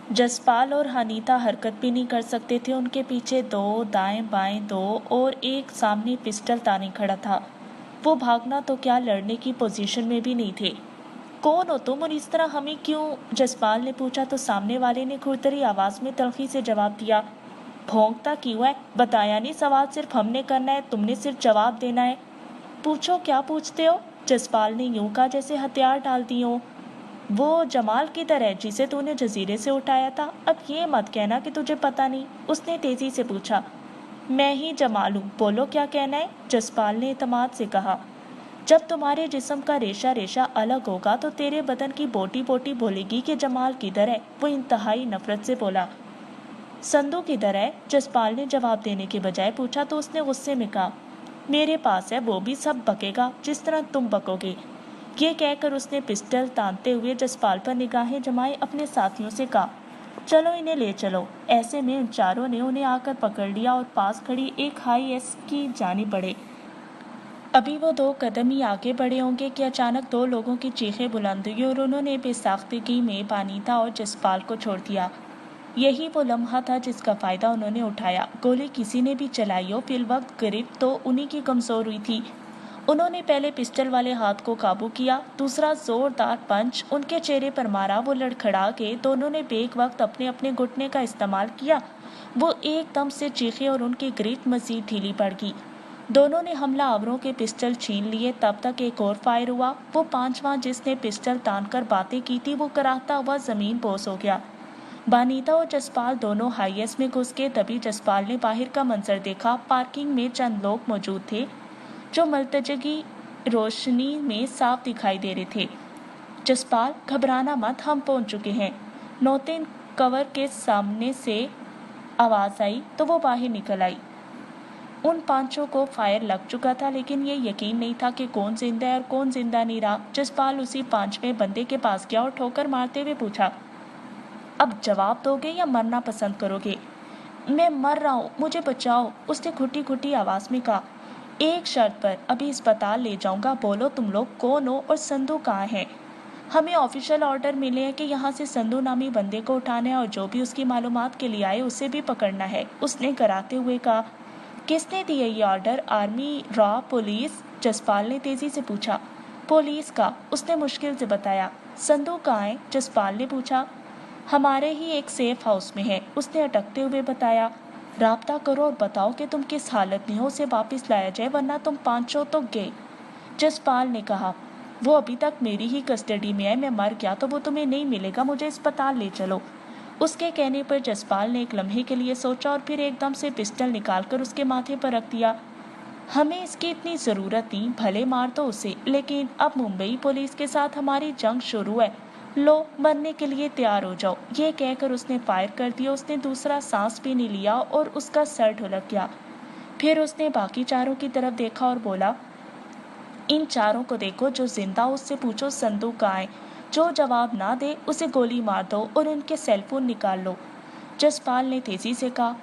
जसपाल और हनीता हरकत भी नहीं कर सकते थे। उनके पीछे दो, दाएं बाएं दो और एक सामने पिस्टल ताने खड़ा था। वो भागना तो क्या, लड़ने की पोजीशन में भी नहीं थे। कौन हो तुम और इस तरह हमें क्यों? जसपाल ने पूछा तो सामने वाले ने खुरदरी आवाज में तलखी से जवाब दिया, भौंकता क्यों है? बताया नहीं, सवाल सिर्फ हमने करना है, तुमने सिर्फ जवाब देना है। पूछो, क्या पूछते हो? जसपाल ने यूं कहा जैसे हथियार डाल दिए हो। वो जमाल किधर है जिसे तूने जजीरे से उठाया था? अब ये मत कहना कि तुझे पता नहीं, उसने तेजी से पूछा। मैं ही जमाल हूँ, बोलो क्या कहना है? जसपाल ने इतमाद से कहा। जब तुम्हारे जिस्म का रेशा रेशा अलग होगा तो तेरे बदन की बोटी बोटी बोलेगी कि जमाल किधर है। वो इंतहाई नफरत से बोला। संदू किधर है? जसपाल ने जवाब देने के बजाय पूछा तो उसने गुस्से में कहा, मेरे पास है, वो भी सब बकेगा जिस तरह तुम बकोगे। ये कहकर उसने पिस्टल तानते हुए जसपाल पर निगाहें जमाए अपने साथियों से कहा, चलो इन्हें ले चलो। ऐसे में उन चारों ने उन्हें आकर पकड़ लिया और पास खड़ी एक हाई एस की जानिब बढ़े। अभी वो 2 कदम ही आगे बढ़े होंगे कि अचानक 2 लोगों की चीखें बुलंद हुई और उन्होंने बेसाख्तगी में बानीता और जसपाल को छोड़ दिया। यही वो लम्हा था जिसका फायदा उन्होंने उठाया। गोली किसी ने भी चलाई हो, फिल वक्त गिरफ्त तो उन्हीं की कमजोर हुई थी। उन्होंने पहले पिस्टल वाले हाथ को काबू किया, दूसरा जोरदार पंच उनके चेहरे पर मारा। वो लड़खड़ा के दोनों ने बेक वक्त अपने अपने घुटने का इस्तेमाल किया। वो एकदम से चीखे और उनकी गिरफ्त मजीद ढीली पड़ गई। दोनों ने हमला आवरों के पिस्टल छीन लिए। तब तक एक और फायर हुआ। वो पांचवा जिसने पिस्टल तानकर बातें की थी वो कराहता हुआ जमीन पोस हो गया। बानीता और जसपाल दोनों हाईएस में घुस गए। तभी जसपाल ने बाहर का मंजर देखा। पार्किंग में चंद लोग मौजूद थे जो मल्तजगी रोशनी में साफ दिखाई दे रहे थे। जसपाल, घबराना मत, हम पहुंच चुके हैं। नौतिन कवर के सामने से आवाज आई तो वो बाहर निकल आई। उन पांचों को फायर लग चुका था, लेकिन ये यकीन नहीं था कि कौन जिंदा है और कौन जिंदा नहीं रहा। जसपाल उसी 5वें बंदे के पास गया और ठोकर मारते हुए पूछा, अब जवाब दोगे या मरना पसंद करोगे? मैं मर रहा हूँ, मुझे बचाओ, उसने घुटी घुटी आवाज में कहा। एक शर्त पर, अभी अस्पताल ले जाऊंगा, बोलो तुम लोग कौन हो और संधू कहाँ है? हमें ऑफिशियल ऑर्डर मिले हैं कि यहाँ से संधू नामी बंदे को उठाना है और जो भी उसकी मालूमात के लिए आए उसे भी पकड़ना है, उसने कराते हुए कहा। किसने दिए ये order? Army, raw, police? Jaspal ने तेजी से पूछा। पुलिस का, उसने मुश्किल से बताया। संधू कहाँ है? जसपाल ने पूछा। हमारे ही एक सेफ हाउस में है, उसने अटकते हुए बताया। राब्ता करो और बताओ कि तुम किस हालत में हो, उसे वापस लाया जाए वरना तुम पांचों तो गए। जसपाल ने कहा, वो अभी तक मेरी ही कस्टडी में है, मैं मर गया तो वो तुम्हें नहीं मिलेगा, मुझे अस्पताल ले चलो। उसके कहने पर जसपाल ने एक लम्हे के लिए सोचा और फिर एकदम से पिस्टल निकालकर उसके माथे पर रख दिया। हमें इसकी इतनी जरूरत नहीं, भले मार दो उसे, लेकिन अब मुंबई पुलिस के साथ हमारी जंग शुरू है, लो मरने के लिए तैयार हो जाओ। ये कहकर उसने फायर कर दिया। उसने दूसरा सांस भी नहीं लिया और उसका सर ढुलक गया। फिर उसने बाकी चारों की तरफ देखा और बोला, इन चारों को देखो, जो जिंदा उससे पूछो संधू कहाँ है, जो जवाब ना दे उसे गोली मार दो और उनके सेलफोन निकाल लो। जसपाल ने तेजी से कहा,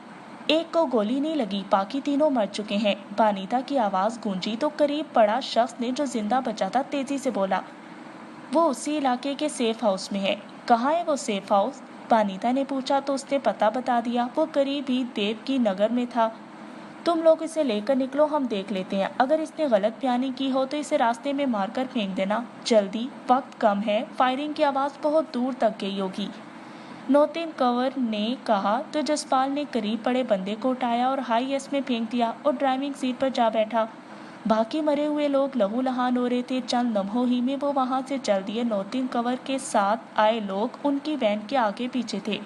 एक को गोली नहीं लगी, बाकी तीनों मर चुके हैं। बानीता की आवाज गूंजी तो करीब पड़ा शख्स ने जो जिंदा बचा था तेजी से बोला, वो उसी इलाके के सेफ हाउस में है। कहाँ है वो सेफ हाउस? बानीता ने पूछा तो उसने पता बता दिया। वो करीब ही देवकी नगर में था। तुम लोग इसे लेकर निकलो, हम देख लेते हैं। अगर इसने गलत बयानी की हो तो इसे रास्ते में मारकर फेंक देना। जल्दी, वक्त कम है। फायरिंग की आवाज बहुत दूर तक गई होगी। नौतिन कंवर ने कहा तो जसपाल ने करीब पड़े बंदे को उठाया और हाई एस में फेंक दिया और ड्राइविंग सीट पर जा बैठा। बाकी मरे हुए लोग लहू लहान हो रहे थे। चंद लम्हों ही में वो वहां से चल दिए। नौतिन कंवर के साथ आए लोग उनकी वैन के आगे पीछे थे।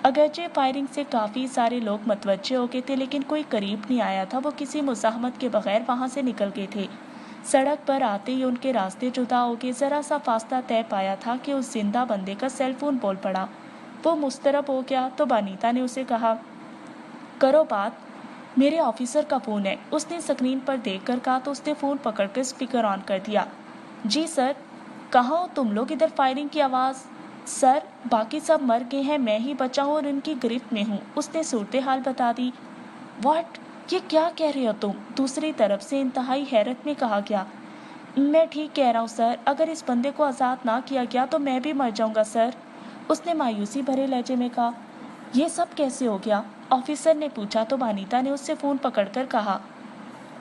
अगरचे फायरिंग से काफी सारे लोग मतवज्जे हो गए थे, लेकिन कोई करीब नहीं आया था। वो किसी मुज़ाहमत के बगैर वहां से निकल गए थे। सड़क पर आते ही उनके रास्ते जुदा हो गए। जरा सा फासला तय पाया था कि उस जिंदा बंदे का सेलफोन बोल पड़ा। वो मुस्तरब हो गया तो बानीता ने उसे कहा, करो बात, मेरे ऑफिसर का फोन है। उसने स्क्रीन पर देखकर कहा तो उसने फोन पकड़कर स्पीकर ऑन कर दिया। जी सर। कहाँ हो तुम लोग? इधर फायरिंग की आवाज। सर, बाकी सब मर गए हैं, मैं ही बचा हूँ और इनकी गिरफ्त में हूँ, उसने सूरत हाल बता दी। व्हाट? ये क्या कह रहे हो तुम? दूसरी तरफ से इंतहाई हैरत में कहा गया। मैं ठीक कह रहा हूँ सर, अगर इस बंदे को आज़ाद ना किया गया तो मैं भी मर जाऊंगा सर। उसने मायूसी भरे लहजे में कहा। ये सब कैसे हो गया? ऑफिसर ने पूछा तो बानीता ने उससे फोन पकड़कर कहा,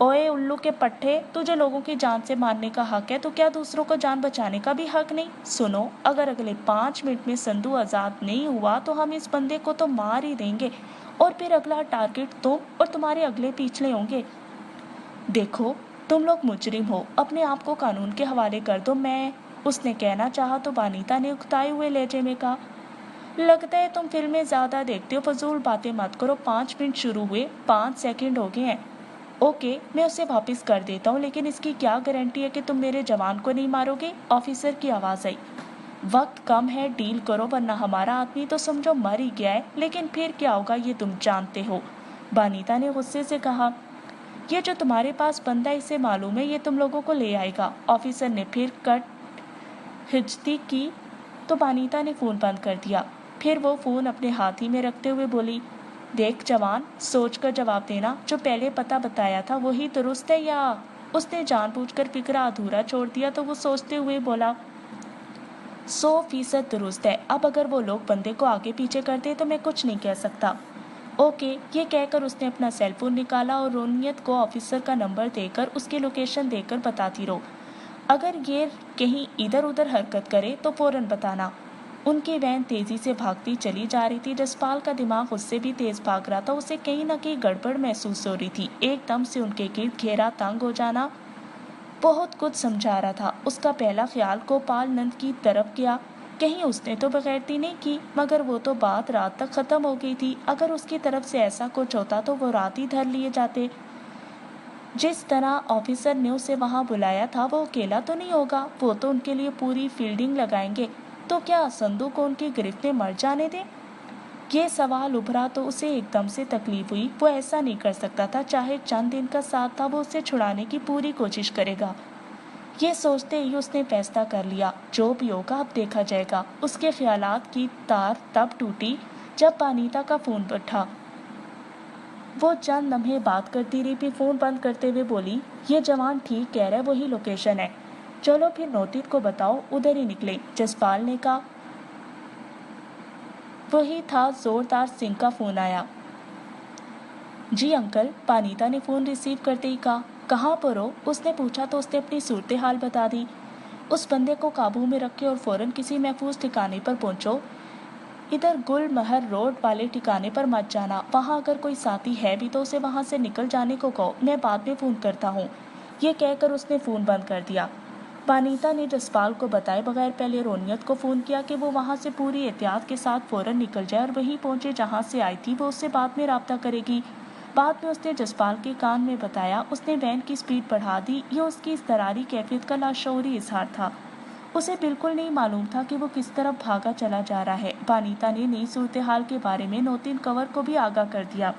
ओए उल्लू के पट्टे, तुझे लोगों की जान से मारने का हक है तो क्या दूसरों को जान बचाने का भी हक नहीं? सुनो, अगर अगले 5 मिनट में संधू आजाद नहीं हुआ तो हम इस बंदे को तो मार ही देंगे और फिर अगला टारगेट तुम और तुम्हारे अगले पिछले होंगे। देखो, तुम लोग मुजरिम हो, अपने आप को कानून के हवाले कर दो। मैं उसने कहना चाहा तो बानीता ने उकताए हुए लहजे में कहा, लगता है तुम फिल्में ज्यादा देखते हो, फजूल बातें मत करो। 5 मिनट शुरू हुए 5 सेकंड हो गए हैं। ओके, मैं उसे वापस कर देता हूँ, लेकिन इसकी क्या गारंटी है कि तुम मेरे जवान को नहीं मारोगे? ऑफिसर की आवाज आई। वक्त कम है, डील करो वरना हमारा आदमी तो समझो मर ही गया है, लेकिन फिर क्या होगा ये तुम जानते हो। बानीता ने गुस्से से कहा, ये जो तुम्हारे पास बंदा इसे मालूम है ये तुम लोगों को ले आएगा। ऑफिसर ने फिर कट हिजती की तो बानीता ने फोन बंद कर दिया। फिर वो फोन अपने हाथ ही में रखते हुए बोली, देख जवान, सोच कर जवाब देना, जो पहले पता बताया था वही दुरुस्त है या? उसने जानबूझकर फिक्रा अधूरा छोड़ दिया तो वो सोचते हुए बोला, 100% दुरुस्त है। अब अगर वो लोग बंदे को आगे पीछे करते तो मैं कुछ नहीं कह सकता। ओके, ये कहकर उसने अपना सेल फोन निकाला और रोनियत को ऑफिसर का नंबर देकर उसकी लोकेशन देकर बताती रहो। अगर ये कहीं इधर उधर हरकत करे तो फौरन बताना। उनकी वैन तेजी से भागती चली जा रही थी। जसपाल का दिमाग उससे भी तेज भाग रहा था। उसे कहीं न कहीं गड़बड़ महसूस हो रही थी। एकदम से उनके गिर्द घेरा तंग हो जाना बहुत कुछ समझा रहा था। उसका पहला ख्याल गोपाल नंद की तरफ गया। कहीं उसने तो बगैरती नहीं की, मगर वो तो बात रात तक खत्म हो गई थी। अगर उसकी तरफ से ऐसा कुछ होता तो वो रात ही धर लिए जाते। जिस तरह ऑफिसर ने उसे वहां बुलाया था वो अकेला तो नहीं होगा, वो तो उनके लिए पूरी फील्डिंग लगाएंगे। तो क्या संधू को उनकी गिरफ्त में मर जाने दे? ये सवाल उभरा तो उसे एकदम से तकलीफ हुई। वो ऐसा नहीं कर सकता था, चाहे चंद दिन का साथ था वो उसे छुड़ाने की पूरी कोशिश करेगा। ये सोचते ही उसने फैसला कर लिया, जो भी होगा अब देखा जाएगा। उसके ख्यालात की तार तब टूटी जब बानीता का फोन उठा। वो चंद लम्हे बात करती रही, फिर फोन बंद करते हुए बोली, ये जवान ठीक कह रहा है, वही लोकेशन है। चलो फिर नोटिस को बताओ, उधर ही निकले। जसपाल ने कहा। वही था, जोरदार सिंह का फोन आया। जी अंकल, बानीता ने फोन रिसीव करते ही कहा। कहाँ पर हो? उसने पूछा तो उसने अपनी सूरत हाल बता दी। उस बंदे को काबू में रखे और फौरन किसी महफूज ठिकाने पर पहुंचो। इधर गुलमहर रोड वाले ठिकाने पर मत जाना। वहाँ अगर कोई साथी है भी तो उसे वहाँ से निकल जाने को कहो। मैं बाद में फोन करता हूँ। ये कहकर उसने फोन बंद कर दिया। बानीता ने जसपाल को बताए बगैर पहले रोनियत को फोन किया कि वो वहाँ से पूरी एहतियात के साथ फौरन निकल जाए और वहीं पहुंचे जहाँ से आई थी। वो उससे बाद में राब्ता करेगी। बाद में उसने जसपाल के कान में बताया। उसने वैन की स्पीड बढ़ा दी। ये उसकी इस दरारी कैफियत का लाशऊरी इजहार था। उसे बिल्कुल नहीं मालूम था कि वो किस तरफ भागा चला जा रहा है। बानीता ने नई सूरत हाल के बारे में नौतीन कंवर को भी आगाह कर दिया।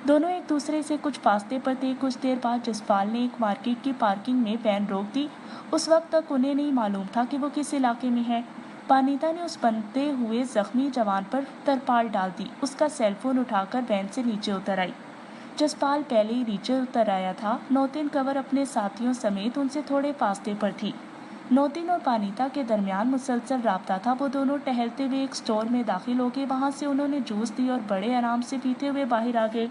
दोनों एक दूसरे से कुछ फासले पर थे। कुछ देर बाद जसपाल ने एक मार्केट की पार्किंग में वैन रोक दी। उस वक्त तक उन्हें नहीं मालूम था कि वो किस इलाके में है। बानीता ने उस बनते हुए जख्मी जवान पर तरपाल डाल दी। उसका सेल फोन उठाकर वैन से नीचे उतर आई। जसपाल पहले ही नीचे उतर आया था। नौतीन कंवर अपने साथियों समेत उनसे थोड़े फासले पर थी। नौतीन और बानीता के दरमियान मुसलसल राब्ता था। वो दोनों टहलते हुए एक स्टोर में दाखिल हो गए। वहां से उन्होंने जूस दी और बड़े आराम से पीते हुए बाहर आ गए।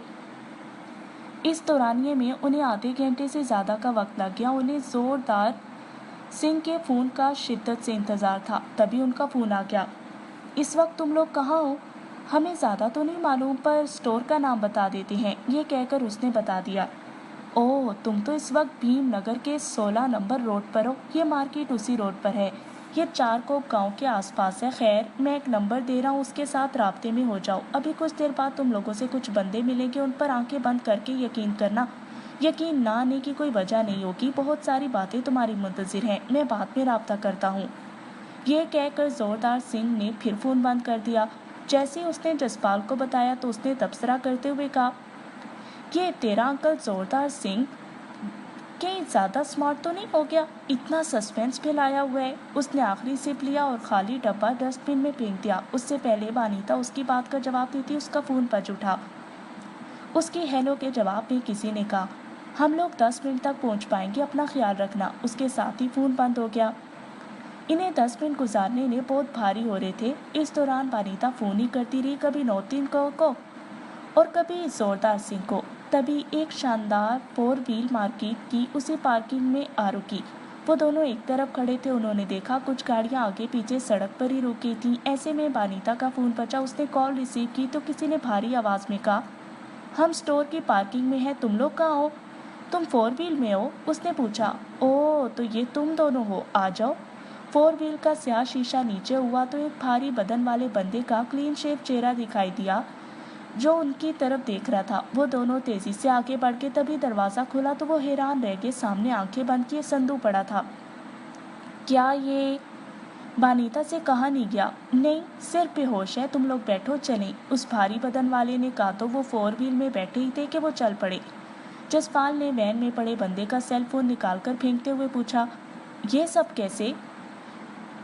इस दौरानिये में उन्हें आधे घंटे से ज्यादा का वक्त लग गया। उन्हें जोरदार सिंह के फोन का शिद्दत से इंतजार था। तभी उनका फोन आ गया। इस वक्त तुम लोग कहाँ हो? हमें ज्यादा तो नहीं मालूम, पर स्टोर का नाम बता देते हैं। ये कहकर उसने बता दिया। ओह, तुम तो इस वक्त भीम नगर के 16 नंबर रोड पर हो। ये मार्केट उसी रोड पर है। ये चारकोप गांव के आसपास है। खैर, मैं एक नंबर दे रहा हूँ, उसके साथ राब्ते में हो जाओ। अभी कुछ देर बाद तुम लोगों से कुछ बंदे मिलेंगे। उन पर आंखें बंद करके यकीन करना। यकीन ना आने की कोई वजह नहीं होगी। बहुत सारी बातें तुम्हारी मुंतजिर हैं। मैं बाद में राब्ता करता हूँ। ये कहकर जोरदार सिंह ने फिर फोन बंद कर दिया। जैसे ही उसने जसपाल को बताया तो उसने तबसरा करते हुए कहा, ये तेरा अंकल जोरदार सिंह कहीं ज्यादा स्मार्ट तो नहीं हो गया? इतना सस्पेंस फैलाया हुआ है। उसने आखिरी सिप लिया और खाली डब्बा डस्टबिन में फेंक दिया। उससे पहले बानीता उसकी बात का जवाब देती उसका फोन बज उठा। उसकी हेलो के जवाब में किसी ने कहा, हम लोग 10 मिनट तक पहुंच पाएंगे, अपना ख्याल रखना। उसके साथ ही फोन बंद हो गया। इन्हें 10 मिनट गुजारने ने बहुत भारी हो रहे थे। इस दौरान वानिता फोन ही करती रही, कभी नौतीन को और कभी जोरदार सिंह को। तभी एक शानदार 4 व्हील मार्केट की उसी पार्किंग में आ रुकी। वो दोनों एक तरफ खड़े थे। उन्होंने देखा कुछ गाड़ियां आगे पीछे सड़क पर ही रुकी थी। ऐसे में वानिता का फोन बजा। उसने कॉल रिसीव की तो किसी ने भारी आवाज में कहा, हम स्टोर की पार्किंग में हैं, तुम लोग कहाँ हो? तुम 4 व्हील में हो? उसने पूछा। ओह, तो ये तुम दोनों हो, आ जाओ। 4 व्हील का स्याह शीशा नीचे हुआ तो एक भारी बदन वाले बंदे का क्लीन शेव चेहरा दिखाई दिया जो उनकी तरफ देख रहा था। वो दोनों तेजी से आगे बढ़ के तभी दरवाजा खुला तो वो हैरान रह गए। सामने आंखें बंद किए संधू पड़ा था। क्या ये? वानिता से कहा नहीं गया। नहीं, सिर्फ बेहोश है, तुम लोग बैठो, चलें, उस भारी बदन वाले ने कहा तो वो 4 व्हील में बैठे ही थे कि वो चल पड़े। जसपाल ने वैन में पड़े बंदे का सेल फोन निकालकर फेंकते हुए पूछा, ये सब कैसे?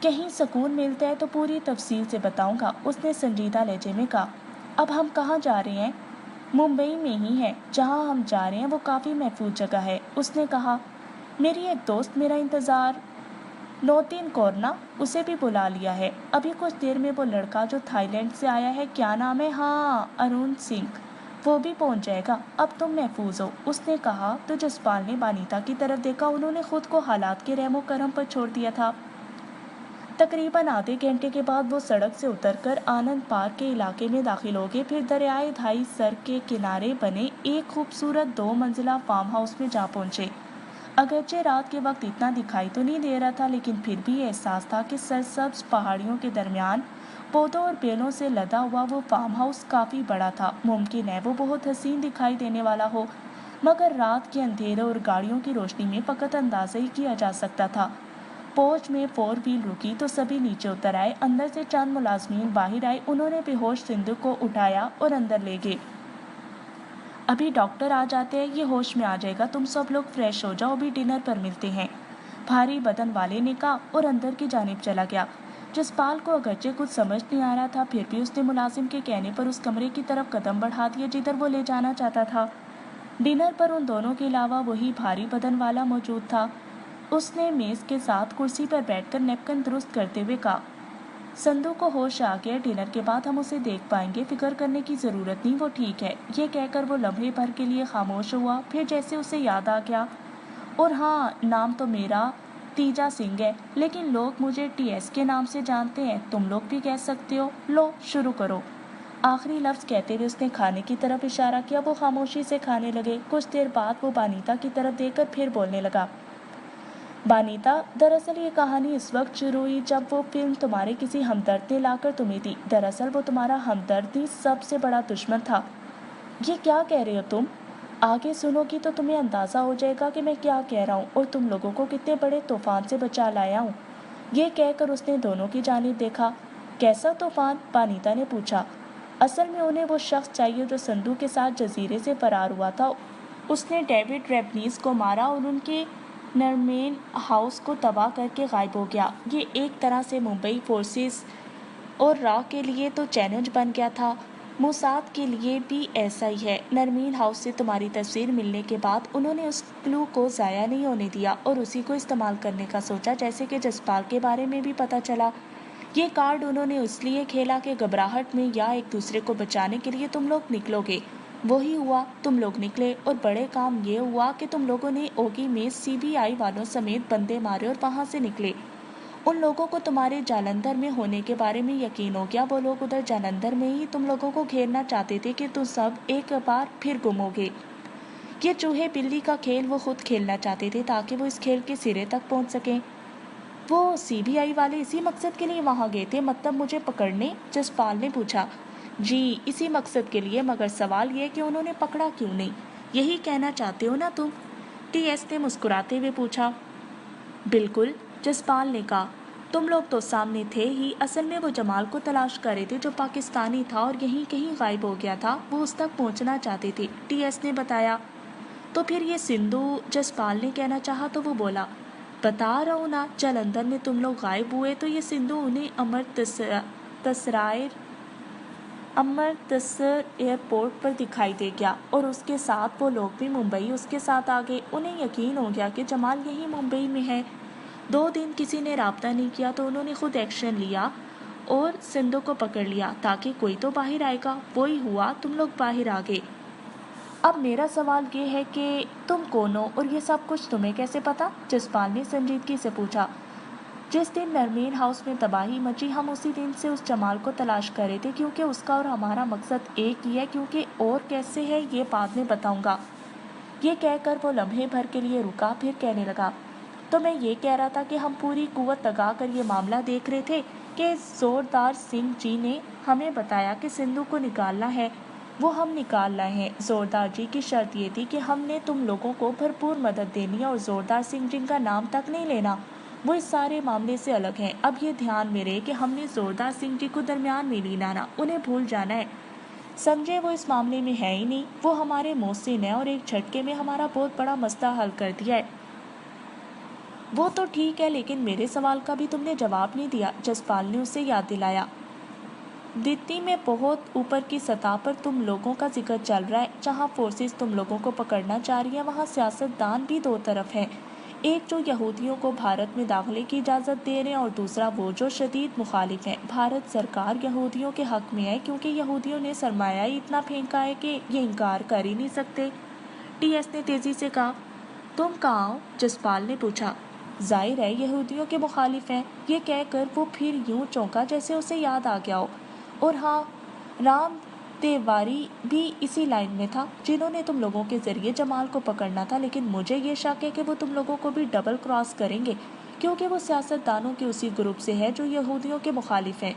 कहीं सुकून मिलता है तो पूरी तफसील से बताऊंगा, उसने संजीदा लहजे में कहा। अब हम कहाँ जा रहे हैं? मुंबई में ही है। जहाँ हम जा रहे हैं वो काफ़ी महफूज जगह है, उसने कहा। मेरी एक दोस्त मेरा इंतज़ार, नौतीन कोरना, उसे भी बुला लिया है। अभी कुछ देर में वो लड़का जो थाईलैंड से आया है, क्या नाम है? हाँ, अरुण सिंह, वो भी पहुंच जाएगा। अब तुम महफूज हो, उसने कहा तो जसपाल ने वानिता की तरफ देखा। उन्होंने खुद को हालात के रहमो करम पर छोड़ दिया था। तकरीबन आधे घंटे के बाद वो सड़क से उतरकर आनंद पार्क के इलाके में दाखिल हो गए। फिर दरियाए धाई सर के किनारे बने एक खूबसूरत 2 मंजिला फार्म हाउस में जा पहुंचे। अगरचे रात के वक्त इतना दिखाई तो नहीं दे रहा था, लेकिन फिर भी एहसास था कि सरसब्ज पहाड़ियों के दरमियान पौधों और बेलों से लदा हुआ वो फार्म हाउस काफ़ी बड़ा था। मुमकिन है वो बहुत हसीन दिखाई देने वाला हो, मगर रात के अंधेरे और गाड़ियों की रोशनी में फ़कत अंदाज़ा ही किया जा सकता था। पोर्च में 4 व्हील रुकी तो सभी नीचे उतर आए। अंदर से चंद मुलाजमीन बाहर आए। उन्होंने बेहोश सिंधु को उठाया और अंदर ले गए। अभी डॉक्टर आ जाते हैं, ये होश में आ जाएगा, तुम सब लोग फ्रेश हो जाओ, अभी डिनर पर मिलते हैं, भारी बदन वाले ने कहा और अंदर की जानिब चला गया। जसपाल को अगरचे कुछ समझ नहीं आ रहा था, फिर भी उसने मुलाजिम के कहने पर उस कमरे की तरफ कदम बढ़ा दिया जिधर वो ले जाना चाहता था। डिनर पर उन दोनों के अलावा वही भारी बदन वाला मौजूद था। उसने मेज के साथ कुर्सी पर बैठकर नैपकिन दुरुस्त करते हुए कहा, संधू को होश आ गया, डिनर के बाद हम उसे देख पाएंगे, फिक्र करने की ज़रूरत नहीं, वो ठीक है। ये कहकर वो लम्हे भर के लिए खामोश हुआ। फिर जैसे उसे याद आ गया, और हाँ, नाम तो मेरा तीजा सिंह है, लेकिन लोग मुझे TS के नाम से जानते हैं, तुम लोग भी कह सकते हो। लो, शुरू करो। आखिरी लफ्ज़ कहते हुए उसने खाने की तरफ इशारा किया। वो खामोशी से खाने लगे। कुछ देर बाद वो वानिता की तरफ देखकर फिर बोलने लगा, वानिता, दरअसल ये कहानी इस वक्त शुरू हुई जब वो फिल्म तुम्हारे किसी हमदर्द ने लाकर तुम्हें दी। दरअसल वो तुम्हारा हमदर्द ही सबसे बड़ा दुश्मन था। ये क्या कह रहे हो तुम? आगे सुनोगी तो तुम्हें अंदाज़ा हो जाएगा कि मैं क्या कह रहा हूँ और तुम लोगों को कितने बड़े तूफान से बचा लाया हूँ। ये कहकर उसने दोनों की जानिब देखा। कैसा तूफान? वानिता ने पूछा। असल में उन्हें वो शख्स चाहिए जो संधू के साथ जजीरे से फरार हुआ था। उसने डेविड रेबनीज को मारा और उनके नरमेन हाउस को तबाह करके गायब हो गया। ये एक तरह से मुंबई फोर्सेस और रॉ के लिए तो चैलेंज बन गया था। मोसाद के लिए भी ऐसा ही है। नरमीन हाउस से तुम्हारी तस्वीर मिलने के बाद उन्होंने उस क्लू को ज़ाया नहीं होने दिया और उसी को इस्तेमाल करने का सोचा। जैसे कि जसपाल के बारे में भी पता चला। ये कार्ड उन्होंने इसलिए खेला कि घबराहट में या एक दूसरे को बचाने के लिए तुम लोग निकलोगे। वही हुआ, तुम लोग निकले और बड़े काम ये हुआ कि तुम लोगों ने ओगी में CBI वालों समेत बंदे मारे और वहाँ से निकले। उन लोगों को तुम्हारे जालंधर में होने के बारे में यकीन हो गया। वो लोग उधर जालंधर में ही तुम लोगों को घेरना चाहते थे कि तुम सब एक बार फिर गुमोगे। ये चूहे बिल्ली का खेल वो खुद खेलना चाहते थे ताकि वो इस खेल के सिरे तक पहुंच सकें। वो CBI वाले इसी मकसद के लिए वहां गए थे, मतलब मुझे पकड़ने? जसपाल ने पूछा। जी, इसी मकसद के लिए, मगर सवाल ये कि उन्होंने पकड़ा क्यों नहीं? यही कहना चाहते हो ना तुम? TS ने मुस्कुराते हुए पूछा। बिल्कुल, जसपाल ने कहा। तुम लोग तो सामने थे ही। असल में वो जमाल को तलाश कर रहे थे जो पाकिस्तानी था और यहीं कहीं गायब हो गया था। वो उस तक पहुंचना चाहते थे, TS ने बताया। तो फिर ये सिंधु? जसपाल ने कहना चाहा तो वो बोला, बता रहा हूँ ना, जालंधर में तुम लोग गायब हुए तो ये सिंधु उन्हें अमृतसर एयरपोर्ट पर दिखाई दे गया और उसके साथ वो लोग भी मुंबई उसके साथ आ गए। उन्हें यकीन हो गया कि जमाल यही मुंबई में है। 2 दिन किसी ने राब्ता नहीं किया तो उन्होंने खुद एक्शन लिया और सिंधु को पकड़ लिया ताकि कोई तो बाहर आएगा। वही हुआ, तुम लोग बाहर आ गए। अब मेरा सवाल ये है कि तुम कौन हो और ये सब कुछ तुम्हें कैसे पता? जसपाल ने संजीदगी से पूछा। जिस दिन नरमीन हाउस में तबाही मची, हम उसी दिन से उस जमाल को तलाश कर रहे थे, क्योंकि उसका और हमारा मकसद एक ही है। क्योंकि और कैसे है ये बाद में बताऊंगा। ये कहकर वो लम्हे भर के लिए रुका, फिर कहने लगा, तो मैं ये कह रहा था कि हम पूरी कुव्वत लगा कर ये मामला देख रहे थे कि जोरदार सिंह जी ने हमें बताया कि सिंधु को निकालना है। वो हम निकाल लाए हैं। जोरदार जी की शर्त ये थी कि हमने तुम लोगों को भरपूर मदद देनी है और जोरदार सिंह जिनका नाम तक नहीं लेना, वो इस सारे मामले से अलग हैं। अब ये ध्यान में रहे कि हमने जोरदार सिंह जी को दरमियान में नहीं लाना, उन्हें भूल जाना है। समझे, वो इस मामले में है ही नहीं। वो हमारे मोहसिन है और एक झटके में हमारा बहुत बड़ा मसला हल कर दिया है। वो तो ठीक है, लेकिन मेरे सवाल का भी तुमने जवाब नहीं दिया, जसपाल ने उसे याद दिलाया। दित्ती में बहुत ऊपर की सतह पर तुम लोगों का जिक्र चल रहा है। जहाँ फोर्सेस तुम लोगों को पकड़ना चाह रही है, वहाँ सियासतदान भी 2 तरफ हैं। एक जो यहूदियों को भारत में दाखिले की इजाज़त दे रहे हैं और दूसरा वो जो शदीद मुखालिफ हैं। भारत सरकार यहूदियों के हक में है, क्योंकि यहूदियों ने सरमाया ही इतना फेंका है कि ये इनकार कर ही नहीं सकते। टीएस ने तेजी से कहा। तुम कहाँ हो? जसपाल ने पूछा। जाहिर है यहूदियों के मुखालिफ हैं। ये कहकर वो फिर यूं चौंका जैसे उसे याद आ गया हो। और हाँ, राम तिवारी भी इसी लाइन में था, जिन्होंने तुम लोगों के जरिए जमाल को पकड़ना था। लेकिन मुझे ये शक है कि वो तुम लोगों को भी डबल क्रॉस करेंगे, क्योंकि वो सियासतदानों के उसी ग्रुप से है जो यहूदियों के मुखालिफ हैं।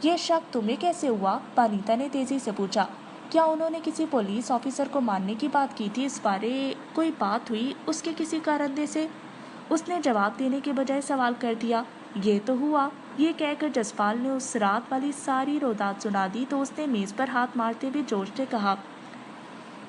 ये शक तुम्हें कैसे हुआ? पानीता ने तेजी से पूछा। क्या उन्होंने किसी पुलिस ऑफिसर को मारने की बात की थी? इस बारे कोई बात हुई उसके किसी कारंदे से? उसने जवाब देने के बजाय सवाल कर दिया। ये तो हुआ। ये कहकर जसपाल ने उस रात वाली सारी रोदात सुना दी तो उसने मेज पर हाथ मारते हुए जोश से कहा,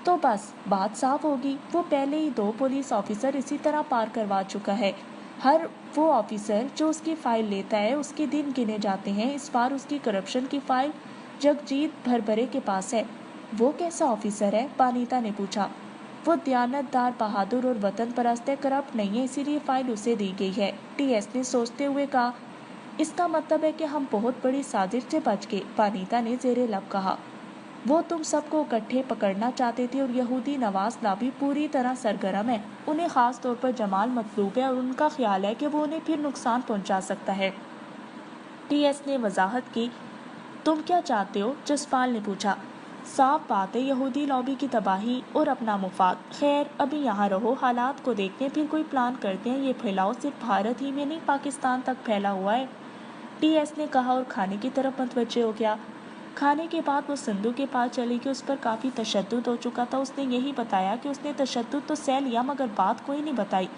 तो बस बात साफ होगी। वो पहले ही 2 पुलिस ऑफिसर इसी तरह पार करवा चुका है। हर वो ऑफिसर जो उसकी फाइल लेता है उसके दिन गिने जाते हैं। इस बार उसकी करप्शन की फाइल जगजीत भरभरे के पास है। वो कैसा ऑफिसर है? पानीता ने पूछा। वो दयानतदार, बहादुर और वतन परस्त है, करप्ट नहीं है, इसीलिए फाइल उसे दी गई है। टीएस ने सोचते हुए कहा। इसका मतलब है कि हम बहुत बड़ी साजिश से बच गए, पानीता ने जेरे लब कहा। वो तुम सबको इकट्ठे पकड़ना चाहते थे और यहूदी नवाज लाभी पूरी तरह सरगर्म है। उन्हें खास तौर पर जमाल मतलूब है और उनका ख्याल है कि वो उन्हें फिर नुकसान पहुंचा सकता है। टीएस ने वजाहत की। तुम क्या चाहते हो? जसपाल ने पूछा। साफ बात है, यहूदी लॉबी की तबाही और अपना मुफाद। खैर, अभी यहाँ रहो, हालात को देखते हैं, फिर कोई प्लान करते हैं। ये फैलाव सिर्फ भारत ही में नहीं, पाकिस्तान तक फैला हुआ है, टीएस ने कहा और खाने की तरफ मतवज्जे हो गया। खाने के बाद वो सिंधु के पास चली गई। उस पर काफ़ी तशद्दुद हो चुका था। उसने यही बताया कि उसने तशद्दुद तो सह लिया, मगर बात कोई नहीं बताई।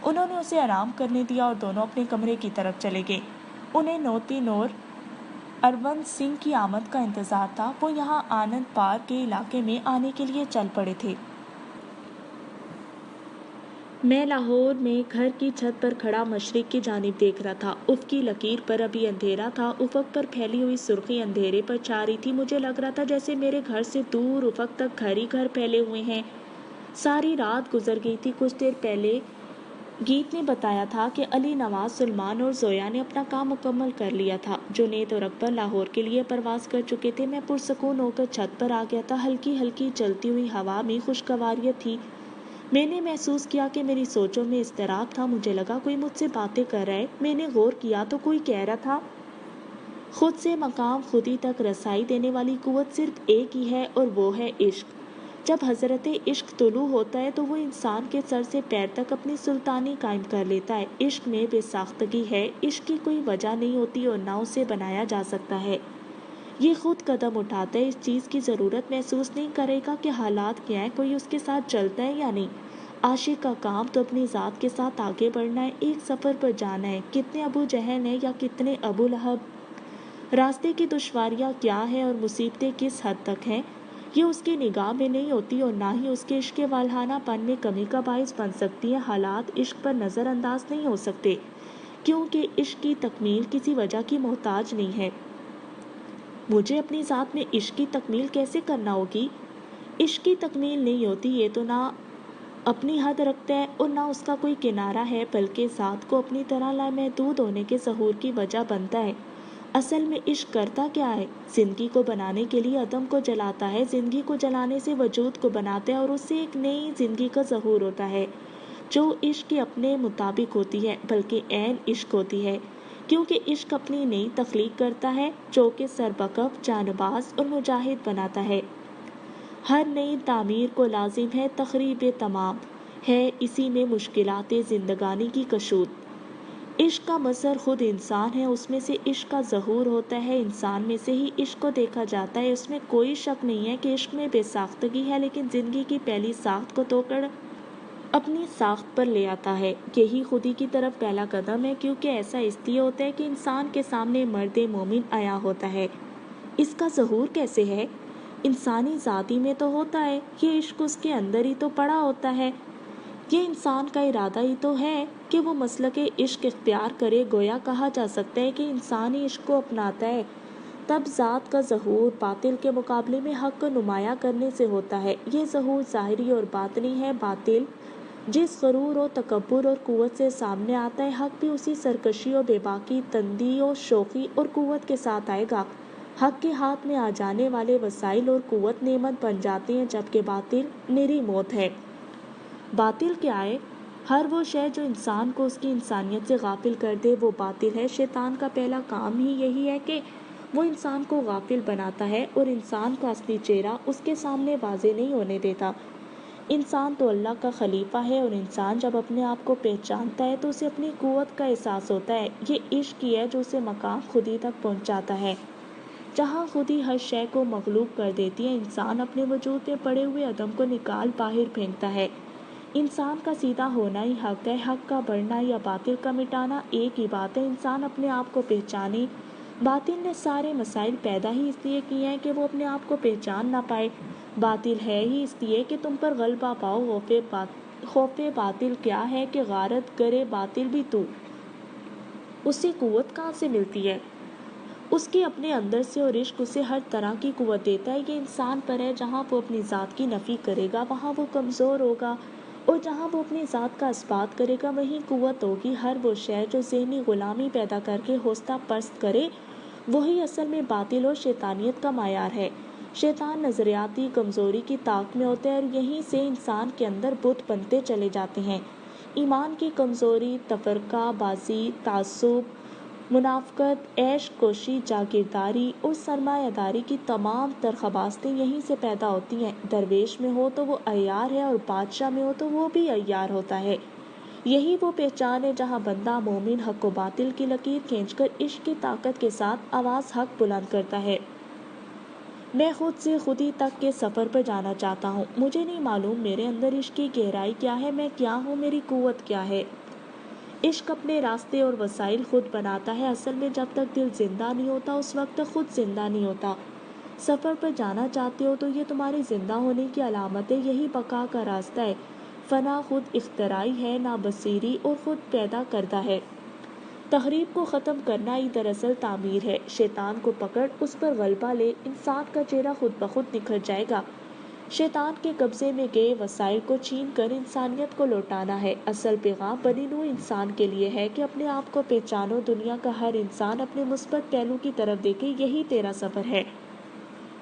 उन्होंने उसे आराम करने दिया और दोनों अपने कमरे की तरफ चले गए। उन्हें नोतिन और अरवंत सिंह की आमद का इंतज़ार था। वो यहाँ आनंद पार्क के इलाके में आने के लिए चल पड़े थे। मैं लाहौर में घर की छत पर खड़ा मशरिक की जानिब देख रहा था। उफ़ की लकीर पर अभी अंधेरा था। उफ़क पर फैली हुई सुर्खी अंधेरे पर छा रही थी। मुझे लग रहा था जैसे मेरे घर से दूर उफ़क तक घर ही घर फैले हुए हैं। सारी रात गुजर गई थी। कुछ देर पहले गीत ने बताया था कि अली, नवाज, सुलेमान और जोया ने अपना काम मुकम्मल कर लिया था। जुनैद और अकबर लाहौर के लिए परवास कर चुके थे। मैं पुरसकून होकर छत पर आ गया था। हल्की हल्की चलती हुई हवा में खुशगवारियत थी। मैंने महसूस किया कि मेरी सोचों में इज़्तिराब था। मुझे लगा कोई मुझसे बातें कर रहा है। मैंने गौर किया तो कोई कह रहा था, खुद से मकाम खुदी तक रसाई देने वाली कुव्वत सिर्फ एक ही है और वो है इश्क। जब हजरत इश्क तुलू होता है तो वो इंसान के सर से पैर तक अपनी सुल्तानी कायम कर लेता है। इश्क में बेसाख्तगी है। इश्क की कोई वजह नहीं होती और ना उसे बनाया जा सकता है। ये खुद कदम उठाता है। इस चीज़ की ज़रूरत महसूस नहीं करेगा कि हालात क्या हैं, कोई उसके साथ चलता है या नहीं। आशिक का काम तो अपनी ज़ात के साथ आगे बढ़ना है, एक सफ़र पर जाना है। कितने अबू जहल हैं या कितने अबू लहब, रास्ते की दुश्वारियाँ क्या हैं और मुसीबतें किस हद तक हैं, ये उसकी निगाह में नहीं होती और ना ही उसके इश्क के वालहानापन में कमी का बाइस बन सकती है। हालात इश्क पर नज़रअंदाज नहीं हो सकते, क्योंकि इश्क की तकमील किसी वजह की मोहताज नहीं है। मुझे अपनी ज़ात में इश्क की तकमील कैसे करना होगी? इश्क की तकमील नहीं होती, ये तो ना اپنی حد رکھتا ہے اور نہ اس کا کوئی کنارہ ہے، بلکہ ذات کو اپنی طرح لامحدود ہونے کے ظہور کی وجہ بنتا ہے۔ اصل میں عشق کرتا کیا ہے؟ زندگی کو بنانے کے لیے عدم کو جلاتا ہے، زندگی کو جلانے سے وجود کو بناتا ہے اور اس سے ایک نئی زندگی کا ظہور ہوتا ہے، جو عشق کے اپنے مطابق ہوتی ہے، بلکہ عین عشق ہوتی ہے، کیونکہ عشق اپنی نئی تخلیق کرتا ہے جو کہ سربکف، جانباز اور مجاہد بناتا ہے۔ ہر نئی تعمیر کو لازم ہے تخریب تمام، ہے اسی میں مشکلات زندگانی کی کشود۔ عشق کا مظہر خود انسان ہے، اس میں سے عشق کا ظہور ہوتا ہے، انسان میں سے ہی عشق کو دیکھا جاتا ہے۔ اس میں کوئی شک نہیں ہے کہ عشق میں بے ساختگی ہے، لیکن زندگی کی پہلی ساخت کو توڑ اپنی ساخت پر لے آتا ہے۔ یہی خودی کی طرف پہلا قدم ہے، کیونکہ ایسا اس لیے ہوتا ہے کہ انسان کے سامنے مرد مومن آیا ہوتا ہے۔ اس کا ظہور کیسے ہے؟ انسانی ذاتی میں تو ہوتا ہے، یہ عشق اس کے اندر ہی تو پڑا ہوتا ہے، یہ انسان کا ارادہ ہی تو ہے کہ وہ مسلک عشق اختیار کرے۔ گویا کہا جا سکتا ہے کہ انسان ہی عشق کو اپناتا ہے، تب ذات کا ظہور باطل کے مقابلے میں حق کو نمایاں کرنے سے ہوتا ہے۔ یہ ظہور ظاہری اور باطنی ہے۔ باطل جس غرور و تکبر اور قوت سے سامنے آتا ہے، حق بھی اسی سرکشی و بے باکی، تندی و شوخی اور قوت کے ساتھ آئے گا۔ حق کے ہاتھ میں آ جانے والے وسائل اور قوت نعمت بن جاتے ہیں، جبکہ باطل نری موت ہے۔ باطل کیا ہے؟ ہر وہ شے جو انسان کو اس کی انسانیت سے غافل کر دے وہ باطل ہے۔ شیطان کا پہلا کام ہی یہی ہے کہ وہ انسان کو غافل بناتا ہے اور انسان کا اصلی چہرہ اس کے سامنے واضح نہیں ہونے دیتا۔ انسان تو اللہ کا خلیفہ ہے، اور انسان جب اپنے آپ کو پہچانتا ہے تو اسے اپنی قوت کا احساس ہوتا ہے۔ یہ عشق ہی ہے جو اسے مقام خودی تک پہنچاتا ہے، جہاں خودی ہر شے کو مغلوب کر دیتی ہے۔ انسان اپنے وجود میں پڑے ہوئے عدم کو نکال باہر پھینکتا ہے۔ انسان کا سیدھا ہونا ہی حق ہے، حق کا بڑھنا یا باطل کا مٹانا ایک ہی بات ہے۔ انسان اپنے آپ کو پہچانے۔ باطل نے سارے مسائل پیدا ہی اس لیے کیے ہیں کہ وہ اپنے آپ کو پہچان نہ پائے۔ باطل ہے ہی اس لیے کہ تم پر غلبہ پاؤ۔ خوف باطل کیا ہے کہ غارت کرے باطل بھی تو اسے قوت کہاں سے ملتی ہے؟ اس کے اپنے اندر سے، اور عشق اسے ہر طرح کی قوت دیتا ہے۔ یہ انسان پر ہے، جہاں وہ اپنی ذات کی نفی کرے گا وہاں وہ کمزور ہوگا، اور جہاں وہ اپنی ذات کا اثبات کرے گا وہیں قوت ہوگی۔ ہر وہ شے جو ذہنی غلامی پیدا کر کے حوصلہ پرست کرے وہی اصل میں باطل اور شیطانیت کا معیار ہے۔ شیطان نظریاتی کمزوری کی طاق میں ہوتا ہے، اور یہیں سے انسان کے اندر بت بنتے چلے جاتے ہیں۔ ایمان کی کمزوری، تفرقہ بازی، تعصب، منافقت، عیش کوشی، جاگیرداری اور سرمایہ داری کی تمام تر خباثتیں یہیں سے پیدا ہوتی ہیں۔ درویش میں ہو تو وہ عیار ہے، اور بادشاہ میں ہو تو وہ بھی عیار ہوتا ہے۔ یہی وہ پہچان ہے جہاں بندہ مومن حق و باطل کی لکیر کھینچ کر عشق کی طاقت کے ساتھ آواز حق بلند کرتا ہے۔ میں خود سے خودی تک کے سفر پر جانا چاہتا ہوں۔ مجھے نہیں معلوم میرے اندر عشق کی گہرائی کیا ہے، میں کیا ہوں، میری قوت کیا ہے۔ عشق اپنے راستے اور وسائل خود بناتا ہے۔ اصل میں جب تک دل زندہ نہیں ہوتا اس وقت تک خود زندہ نہیں ہوتا۔ سفر پر جانا چاہتے ہو تو یہ تمہاری زندہ ہونے کی علامت ہے، یہی بقا کا راستہ ہے۔ فنا خود اختراعی ہے، نابصیری اور خود پیدا کردہ ہے۔ تخریب کو ختم کرنا ہی دراصل تعمیر ہے۔ شیطان کو پکڑ، اس پر غلبہ لے، انسان کا چہرہ خود بخود نکھر جائے گا۔ شیطان کے قبضے میں گئے وسائل کو چھین کر انسانیت کو لوٹانا ہے۔ اصل پیغام بنی نوع انسان کے لیے ہے کہ اپنے آپ کو پہچانو، دنیا کا ہر انسان اپنے مثبت پہلو کی طرف دیکھے، یہی تیرا سفر ہے۔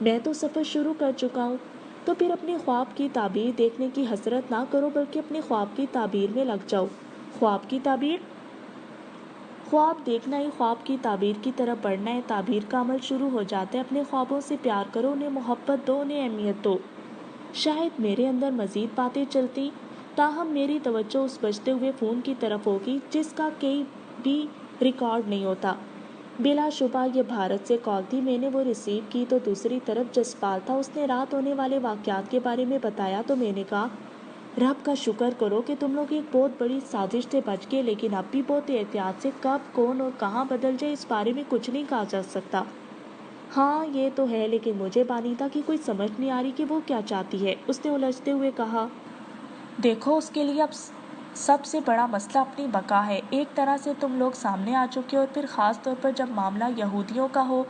میں تو سفر شروع کر چکا ہوں، تو پھر اپنے خواب کی تعبیر دیکھنے کی حسرت نہ کرو، بلکہ اپنے خواب کی تعبیر میں لگ جاؤ۔ خواب کی تعبیر؟ خواب دیکھنا ہی خواب کی تعبیر کی طرف بڑھنا ہے۔ تعبیر کا عمل شروع ہو جاتا ہے۔ اپنے خوابوں سے پیار کرو، انہیں محبت دو، انہیں اہمیت دو۔ شاید میرے اندر مزید باتیں چلتی، تاہم میری توجہ اس بجتے ہوئے فون کی طرف ہوگی جس کا کہیں بھی ریکارڈ نہیں ہوتا۔ بلا شبہ یہ بھارت سے کال تھی۔ میں نے وہ ریسیو کی تو دوسری طرف جسپال تھا۔ اس نے رات ہونے والے واقعات کے بارے میں بتایا تو میں نے کہا، رب کا شکر کرو کہ تم لوگ ایک بہت بڑی سازش سے بچ گئے، لیکن اب بھی بہت احتیاط سے کب، کون اور کہاں بدل جائے اس بارے میں کچھ نہیں کہا جا سکتا۔ ہاں یہ تو ہے، لیکن مجھے بانیتا کی کوئی سمجھ نہیں آ رہی کہ وہ کیا چاہتی ہے۔ اس نے الجھتے ہوئے کہا، دیکھو اس کے لیے اب سب سے بڑا مسئلہ اپنی بقا ہے۔ ایک طرح سے تم لوگ سامنے آ چکے، اور پھر خاص طور پر جب معاملہ یہودیوں کا ہو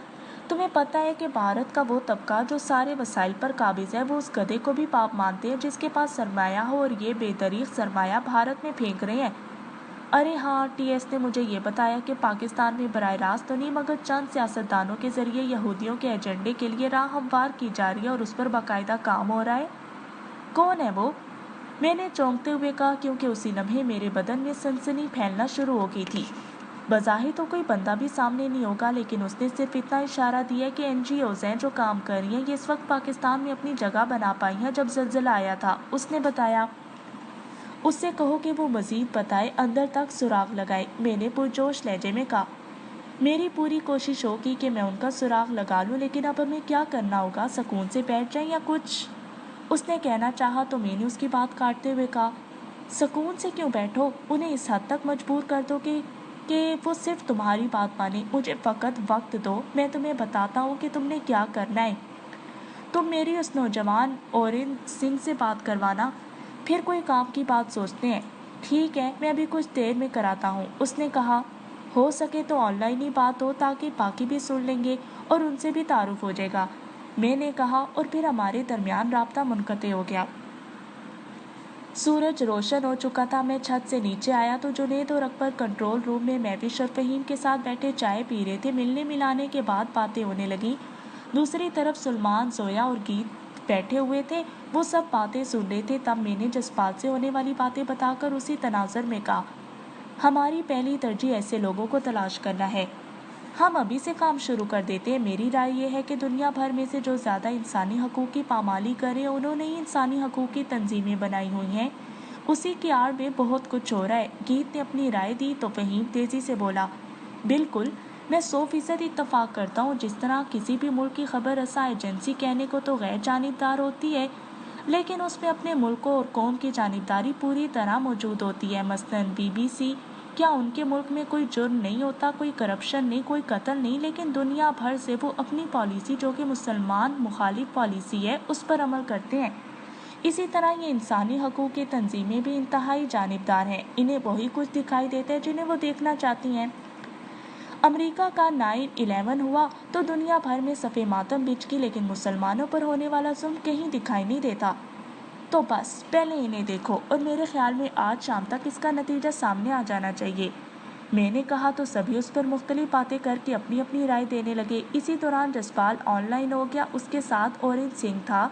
तुम्हें पता है कि भारत का वो तबका जो सारे वसाइल पर काबिज है, वो उस गधे को भी पाप मानते हैं जिसके पास सरमाया हो, और ये बेदरीग सरमाया भारत में फेंक रहे हैं। अरे हाँ, टीएस ने मुझे ये बताया कि पाकिस्तान में बराह रास्त तो नहीं, मगर चंद सियासतदानों के जरिए यहूदियों के एजेंडे के लिए राह हमवार की जा रही है और उस पर बाकायदा काम हो रहा है। कौन है वो? मैंने चौंकते हुए कहा, क्योंकि उसी लम्हे मेरे बदन में सनसनी फैलना शुरू हो गई थी। बज़ाहिर तो कोई बंदा भी सामने नहीं होगा, लेकिन उसने सिर्फ इतना इशारा दिया कि एनजीओज हैं जो काम कर रही हैं, ये इस वक्त पाकिस्तान में अपनी जगह बना पाई हैं जब ज़लज़ला आया था। उसने बताया। उससे कहो कि वो मजीद बताए, अंदर तक सुराग लगाए, मैंने पुरजोश लहजे में कहा। मेरी पूरी कोशिश होगी कि मैं उनका सुराग लगा लूं, लेकिन अब हमें क्या करना होगा? सुकून से बैठ जाएं या कुछ? उसने कहना चाहा तो मैंने उसकी बात काटते हुए कहा, सुकून से क्यों बैठो, उन्हें इस हद तक मजबूर कर दो कि वो सिर्फ तुम्हारी बात माने। मुझे फ़कत वक्त दो, मैं तुम्हें बताता हूँ कि तुमने क्या करना है। तुम मेरी उस नौजवान ओरेन सिंह से बात करवाना, फिर कोई काम की बात सोचते हैं। ठीक है, मैं अभी कुछ देर में कराता हूँ, उसने कहा। हो सके तो ऑनलाइन ही बात हो, ताकि बाकी भी सुन लेंगे और उनसे भी तारुफ हो जाएगा, मैंने कहा, और फिर हमारे दरमियान राब्ता मुनक़ते हो गया। सूरज रोशन हो चुका था। मैं छत से नीचे आया तो जुनैद और अकबर कंट्रोल रूम में महविश और फहीम के साथ बैठे चाय पी रहे थे। मिलने मिलाने के बाद बातें होने लगी। दूसरी तरफ सुलेमान, जोया और गीत बैठे हुए थे, वो सब बातें सुन रहे थे। तब मैंने जज्बात से होने वाली बातें बताकर उसी तनाज़ुर में कहा, हमारी पहली तरजीह ऐसे लोगों को तलाश करना है। हम अभी से काम शुरू कर देते हैं। मेरी राय यह है कि दुनिया भर में से जो ज़्यादा इंसानी हकूक़ की पामाली करें, उन्होंने ही इंसानी हकूक़ की तंजीमें बनाई हुई हैं। उसी की आड़ में बहुत कुछ हो रहा है। गीत ने अपनी राय दी तो फहीम तेज़ी से बोला, बिल्कुल, मैं 100% इत्तफाक करता हूँ। जिस तरह किसी भी मुल्क की खबर रसा एजेंसी कहने को तो गैर जानिबदार होती है, लेकिन उसमें अपने मुल्क और कौम की जानिबदारी पूरी तरह मौजूद होती है। मसलन BBC, क्या उनके मुल्क में कोई जुर्म नहीं होता, कोई करप्शन नहीं, कोई कत्ल नहीं, लेकिन दुनिया भर से वो अपनी पॉलिसी, जो कि मुसलमान मुखालिफ पॉलिसी है, उस पर अमल करते हैं। इसी तरह ये इंसानी हकूक़ की तंजीमें भी इंतहाई जानिबदार हैं। इन्हें वही कुछ दिखाई देता है जिन्हें वो देखना चाहती हैं। अमेरिका का 9/11 हुआ तो दुनिया भर में सफ़े मातम बिछ गई, लेकिन मुसलमानों पर होने वाला जुल्म कहीं दिखाई नहीं देता। तो बस पहले इन्हें देखो, और मेरे ख्याल में आज शाम तक इसका नतीजा सामने आ जाना चाहिए, मैंने कहा। तो सभी उस पर मुख्तलिफ बातें करके अपनी अपनी राय देने लगे। इसी दौरान जसपाल ऑनलाइन हो गया। उसके साथ ओरेन सिंह था।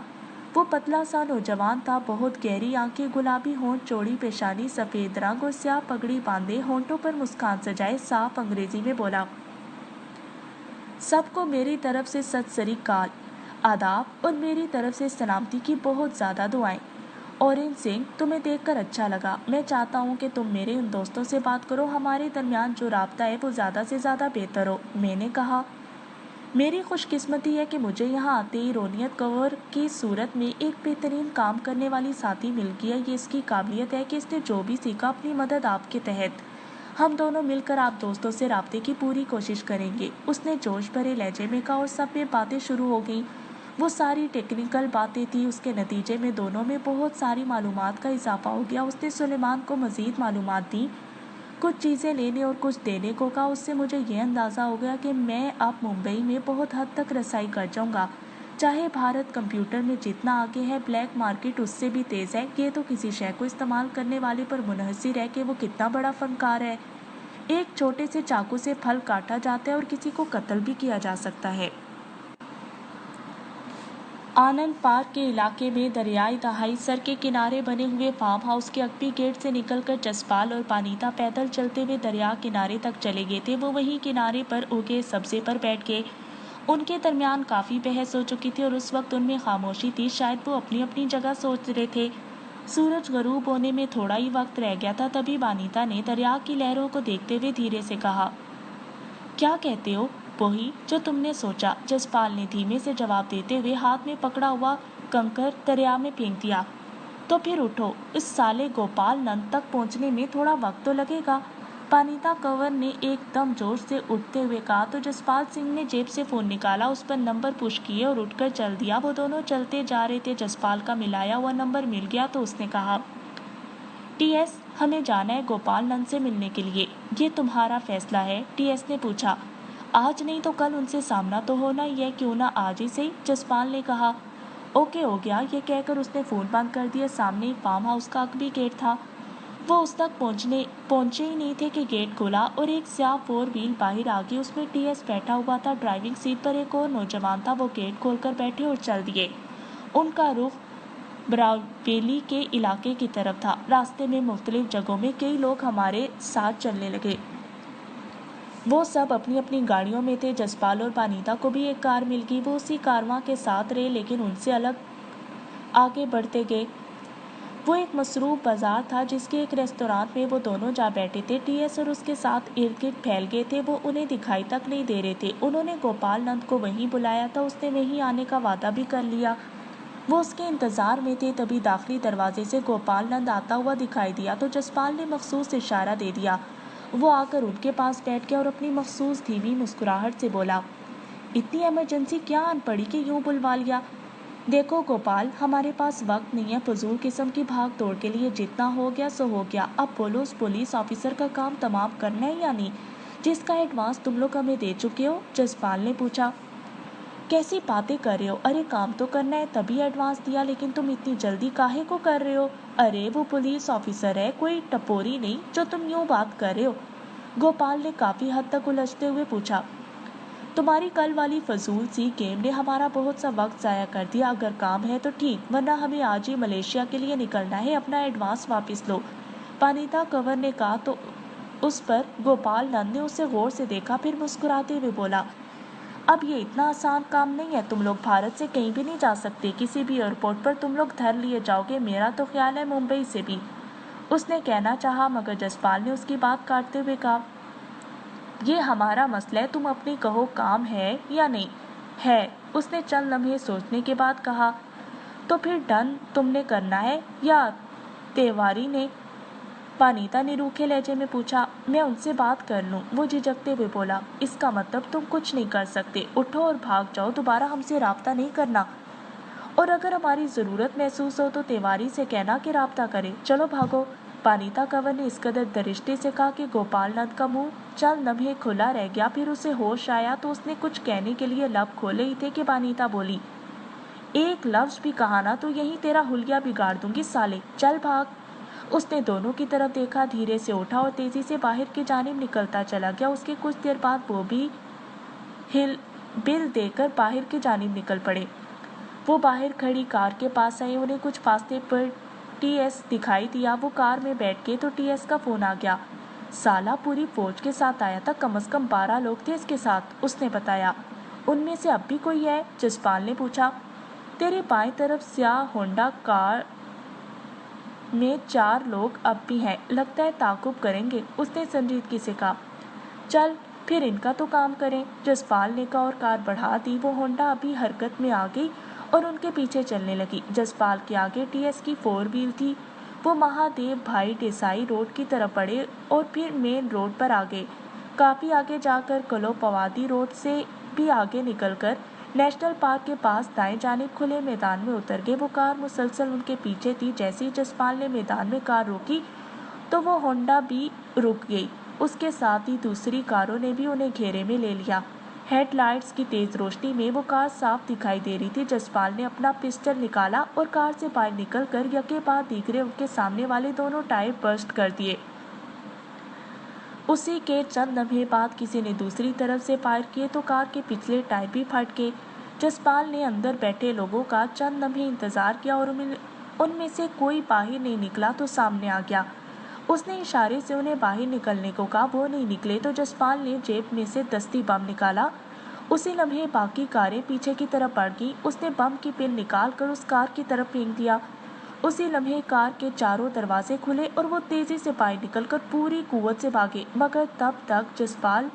वो पतला सा नौजवान था, बहुत गहरी आंखें, गुलाबी होंठ, चौड़ी पेशानी, सफ़ेद रंग और स्याह पगड़ी बांधे, होंठों पर मुस्कान सजाए, साफ अंग्रेजी में बोला, सबको मेरी तरफ से सत सरी काल, आदाब, और मेरी तरफ से सलामती की बहुत ज़्यादा दुआएं। ओरेन सिंह, तुम्हें देखकर अच्छा लगा। मैं चाहता हूँ कि तुम मेरे उन दोस्तों से बात करो, हमारे दरमियान जो राब्ता है वो ज़्यादा से ज़्यादा बेहतर हो, मैंने कहा। मेरी खुशकिस्मती है कि मुझे यहाँ आते ही रोनियत कौर की सूरत में एक बेहतरीन काम करने वाली साथी मिल गई है। ये इसकी काबिलियत है कि इसने जो भी सीखा, अपनी मदद आपके तहत, हम दोनों मिलकर आप दोस्तों से राब्ते की पूरी कोशिश करेंगे, उसने जोश भरे लहजे में कहा। और सब में बातें शुरू हो गईं। वो सारी टेक्निकल बातें थी। उसके नतीजे में दोनों में बहुत सारी मालूमात का इजाफा हो गया। उसने सुलेमान को मज़ीद मालूमात दी, कुछ चीज़ें लेने और कुछ देने को कहा। उससे मुझे यह अंदाज़ा हो गया कि मैं अब मुंबई में बहुत हद तक रसाई कर जाऊंगा। चाहे भारत कंप्यूटर में जितना आगे है, ब्लैक मार्केट उससे भी तेज़ है। ये तो किसी शय को इस्तेमाल करने वाले पर मुनहसिर है कि वो कितना बड़ा फनकार है। एक छोटे से चाकू से फल काटा जाता है और किसी को कत्ल भी किया जा सकता है। आनंद पार्क के इलाके में दरियाई दहाई सर के किनारे बने हुए फार्म हाउस के अक्पी गेट से निकलकर जसपाल और पानीता पैदल चलते हुए दरिया किनारे तक चले गए थे। वो वहीं किनारे पर उगे सब्जे पर बैठ गए। उनके दरमियान काफ़ी बहस हो चुकी थी और उस वक्त उनमें खामोशी थी। शायद वो अपनी अपनी जगह सोच रहे थे। सूरज गरूब होने में थोड़ा ही वक्त रह गया था। तभी बानीता ने दरिया की लहरों को देखते हुए धीरे से कहा, क्या कहते हो? वही जो तुमने सोचा, जसपाल ने धीमे से जवाब देते हुए हाथ में पकड़ा हुआ कंकर दरिया में फेंक दिया। तो फिर उठो, इस साले गोपाल नंद तक पहुंचने में थोड़ा वक्त तो लगेगा, पानीता कंवर ने एकदम जोश से उठते हुए कहा। तो जसपाल सिंह ने जेब से फ़ोन निकाला, उस पर नंबर पुश किए और उठकर चल दिया। वो दोनों चलते जा रहे थे। जसपाल का मिलाया हुआ नंबर मिल गया तो उसने कहा, TS, हमें जाना है गोपाल नंद से मिलने के लिए। ये तुम्हारा फैसला है? TS ने पूछा। आज नहीं तो कल उनसे सामना तो होना ही है, क्यों ना आज ही सही, जसपाल ने कहा। ओके हो गया, ये कहकर उसने फोन बंद कर दिया। सामने ही फार्म हाउस का भी गेट था। वो उस तक पहुंचे ही नहीं थे कि गेट खुला और एक स्याह 4 व्हील बाहर आ गई। उसमें टीएस बैठा हुआ था। ड्राइविंग सीट पर एक और नौजवान था। वो गेट खोलकर बैठे और चल दिए। उनका रुख ब्रावेली के इलाके की तरफ था। रास्ते में मुख्तलिफ जगहों में कई लोग हमारे साथ चलने लगे। वो सब अपनी अपनी गाड़ियों में थे। जसपाल और बानीता को भी एक कार मिल गई। वो उसी कारवां के साथ रहे, लेकिन उनसे अलग आगे बढ़ते गए। वो एक मसरूफ बाजार था जिसके एक रेस्टोरेंट में वो दोनों जा बैठे थे। टीएस और उसके साथ इर्द गिर्द फैल गए थे। वो उन्हें दिखाई तक नहीं दे रहे थे। उन्होंने गोपाल नंद को वहीं बुलाया था। उसने वहीं आने का वादा भी कर लिया। वो उसके इंतजार में थे। तभी दाखिली दरवाजे से गोपाल नंद आता हुआ दिखाई दिया तो जसपाल ने मखसूस इशारा दे दिया। वो आकर उनके पास बैठ गया और अपनी मखसूस धीमी मुस्कुराहट से बोला, इतनी इमरजेंसी क्या आन पड़ी कि यूं बुलवा लिया? देखो गोपाल, हमारे पास वक्त नहीं है फजूल किस्म की भाग दौड़ के लिए। जितना हो गया सो हो गया। अब बोलो, उस पुलिस ऑफिसर का काम तमाम करना है या नहीं, जिसका एडवांस तुम लोग हमें दे चुके हो? जसपाल ने पूछा। कैसी बातें कर रहे हो? अरे काम तो करना है तभी एडवांस दिया, लेकिन तुम इतनी जल्दी काहे को कर रहे हो? अरे वो पुलिस ऑफिसर है, कोई टपोरी नहीं जो तुम यूं बात कर रहे हो। गोपाल ने काफी हद तक उलझते हुए पूछा। तुम्हारी कल वाली फजूल सी गेम ने हमारा बहुत सा वक्त जाया कर दिया। अगर काम है तो ठीक, वरना हमें आज ही मलेशिया के लिए निकलना है। अपना एडवांस वापस लो, पानीता कंवर ने कहा। तो उस पर गोपाल नंद ने उसे गौर से देखा, फिर मुस्कुराते हुए बोला, अब ये इतना आसान काम नहीं है। तुम लोग भारत से कहीं भी नहीं जा सकते। किसी भी एयरपोर्ट पर तुम लोग धर लिए जाओगे। मेरा तो ख्याल है मुंबई से भी। उसने कहना चाहा, मगर जसपाल ने उसकी बात काटते हुए कहा, ये हमारा मसला है, तुम अपनी कहो काम है या नहीं है। उसने चंद लम्हे सोचने के बाद कहा, तो फिर डन तुमने करना है या तिवारी ने? पानीता ने रूखे लहजे में पूछा। मैं उनसे बात कर लूं, वो झिझकते हुए बोला। इसका मतलब तुम कुछ नहीं कर सकते। उठो और भाग जाओ, दोबारा हमसे राब्ता नहीं करना। और अगर हमारी जरूरत महसूस हो तो तिवारी से कहना कि राब्ता करे। चलो भागो। पानीता कंवर ने इस कदर दरिश्ते से कहा कि गोपाल नंद का मुंह चंद लम्हे खुला रह गया। फिर उसे होश आया तो उसने कुछ कहने के लिए लब खोले ही थे कि पानीता बोली, एक लफ्ज भी कहा ना तो यही तेरा हुलिया बिगाड़ दूंगी साले, चल भाग। उसने दोनों की तरफ देखा, धीरे से उठा और तेजी से बाहर की जानिब निकलता चला गया। उसके कुछ देर बाद वो भी बिल देकर बाहर की जानिब निकल पड़े। वो बाहर खड़ी कार के पास आए। उन्हें कुछ फासले पर टीएस दिखाई दिया। वो कार में बैठ गए तो टीएस का फोन आ गया। साला पूरी फौज के साथ आया था, कम से कम 12 लोग थे इसके साथ, उसने बताया। उनमें से अब भी कोई है? जसपाल ने पूछा। तेरे बाएं तरफ स्याह होंडा कार में 4 लोग अब भी हैं, लगता है ताकुब करेंगे, उसने संजीदगी से कहा। चल फिर इनका तो काम करें, जसपाल ने कहा और कार बढ़ा दी। वो होंडा अभी हरकत में आ गई और उनके पीछे चलने लगी। जसपाल के आगे टीएस की 4 व्हील थी। वो महादेव भाई देसाई रोड की तरफ बढ़े और फिर मेन रोड पर आ गए। काफी आगे जाकर कलोपवादी रोड से भी आगे निकलकर नेशनल पार्क के पास दाएं जानिब खुले मैदान में उतर गए। वो कार मुसलसल उनके पीछे थी। जैसे ही जसपाल ने मैदान में कार रोकी तो वो होंडा भी रुक गई। उसके साथ ही दूसरी कारों ने भी उन्हें घेरे में ले लिया। हेडलाइट्स की तेज रोशनी में वो कार साफ दिखाई दे रही थी। जसपाल ने अपना पिस्टल निकाला और कार से बाहर निकलकर यके बाद दीगरे उनके सामने वाले दोनों टायर बर्स्ट कर दिए। उसी के चंद लम्हे बाद किसी ने दूसरी तरफ से फायर किए तो कार के पिछले टायर भी फट गए। जसपाल ने अंदर बैठे लोगों का चंद लम्हे इंतजार किया और उनमें से कोई बाहर नहीं निकला तो सामने आ गया। उसने इशारे से उन्हें बाहर निकलने को कहा। वो नहीं निकले तो जसपाल ने जेब में से दस्ती बम निकाला। उसी लम्हे बाकी कारें पीछे की तरफ बढ़ गईं। उसने बम की पिन निकाल कर उस कार की तरफ फेंक दिया। उसी लम्हे कार के चारों दरवाजे खुले और वो तेजी से बाहर निकलकर पूरी कुव्वत से भागे। मगर तब तक जसपाल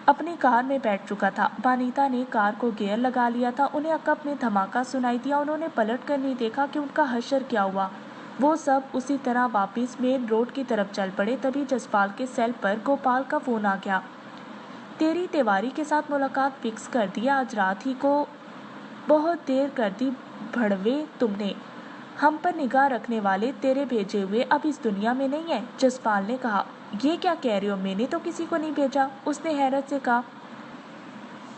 अपनी कार में बैठ चुका था। बानीता ने कार को गियर लगा लिया था। उन्हें अकब में धमाका सुनाई दिया। उन्होंने पलट कर नहीं देखा कि उनका हश्र क्या हुआ। वो सब उसी तरह वापस मेन रोड की तरफ चल पड़े। तभी जसपाल के सेल पर गोपाल का फोन आ गया। तेरी तिवारी के साथ मुलाकात फिक्स कर दी, आज रात ही को। बहुत देर कर दी भड़वे तुमने। हम पर निगाह रखने वाले तेरे भेजे हुए अब इस दुनिया में नहीं है, जसपाल ने कहा। ये क्या कह रहे हो, मैंने तो किसी को नहीं भेजा, उसने हैरत से कहा।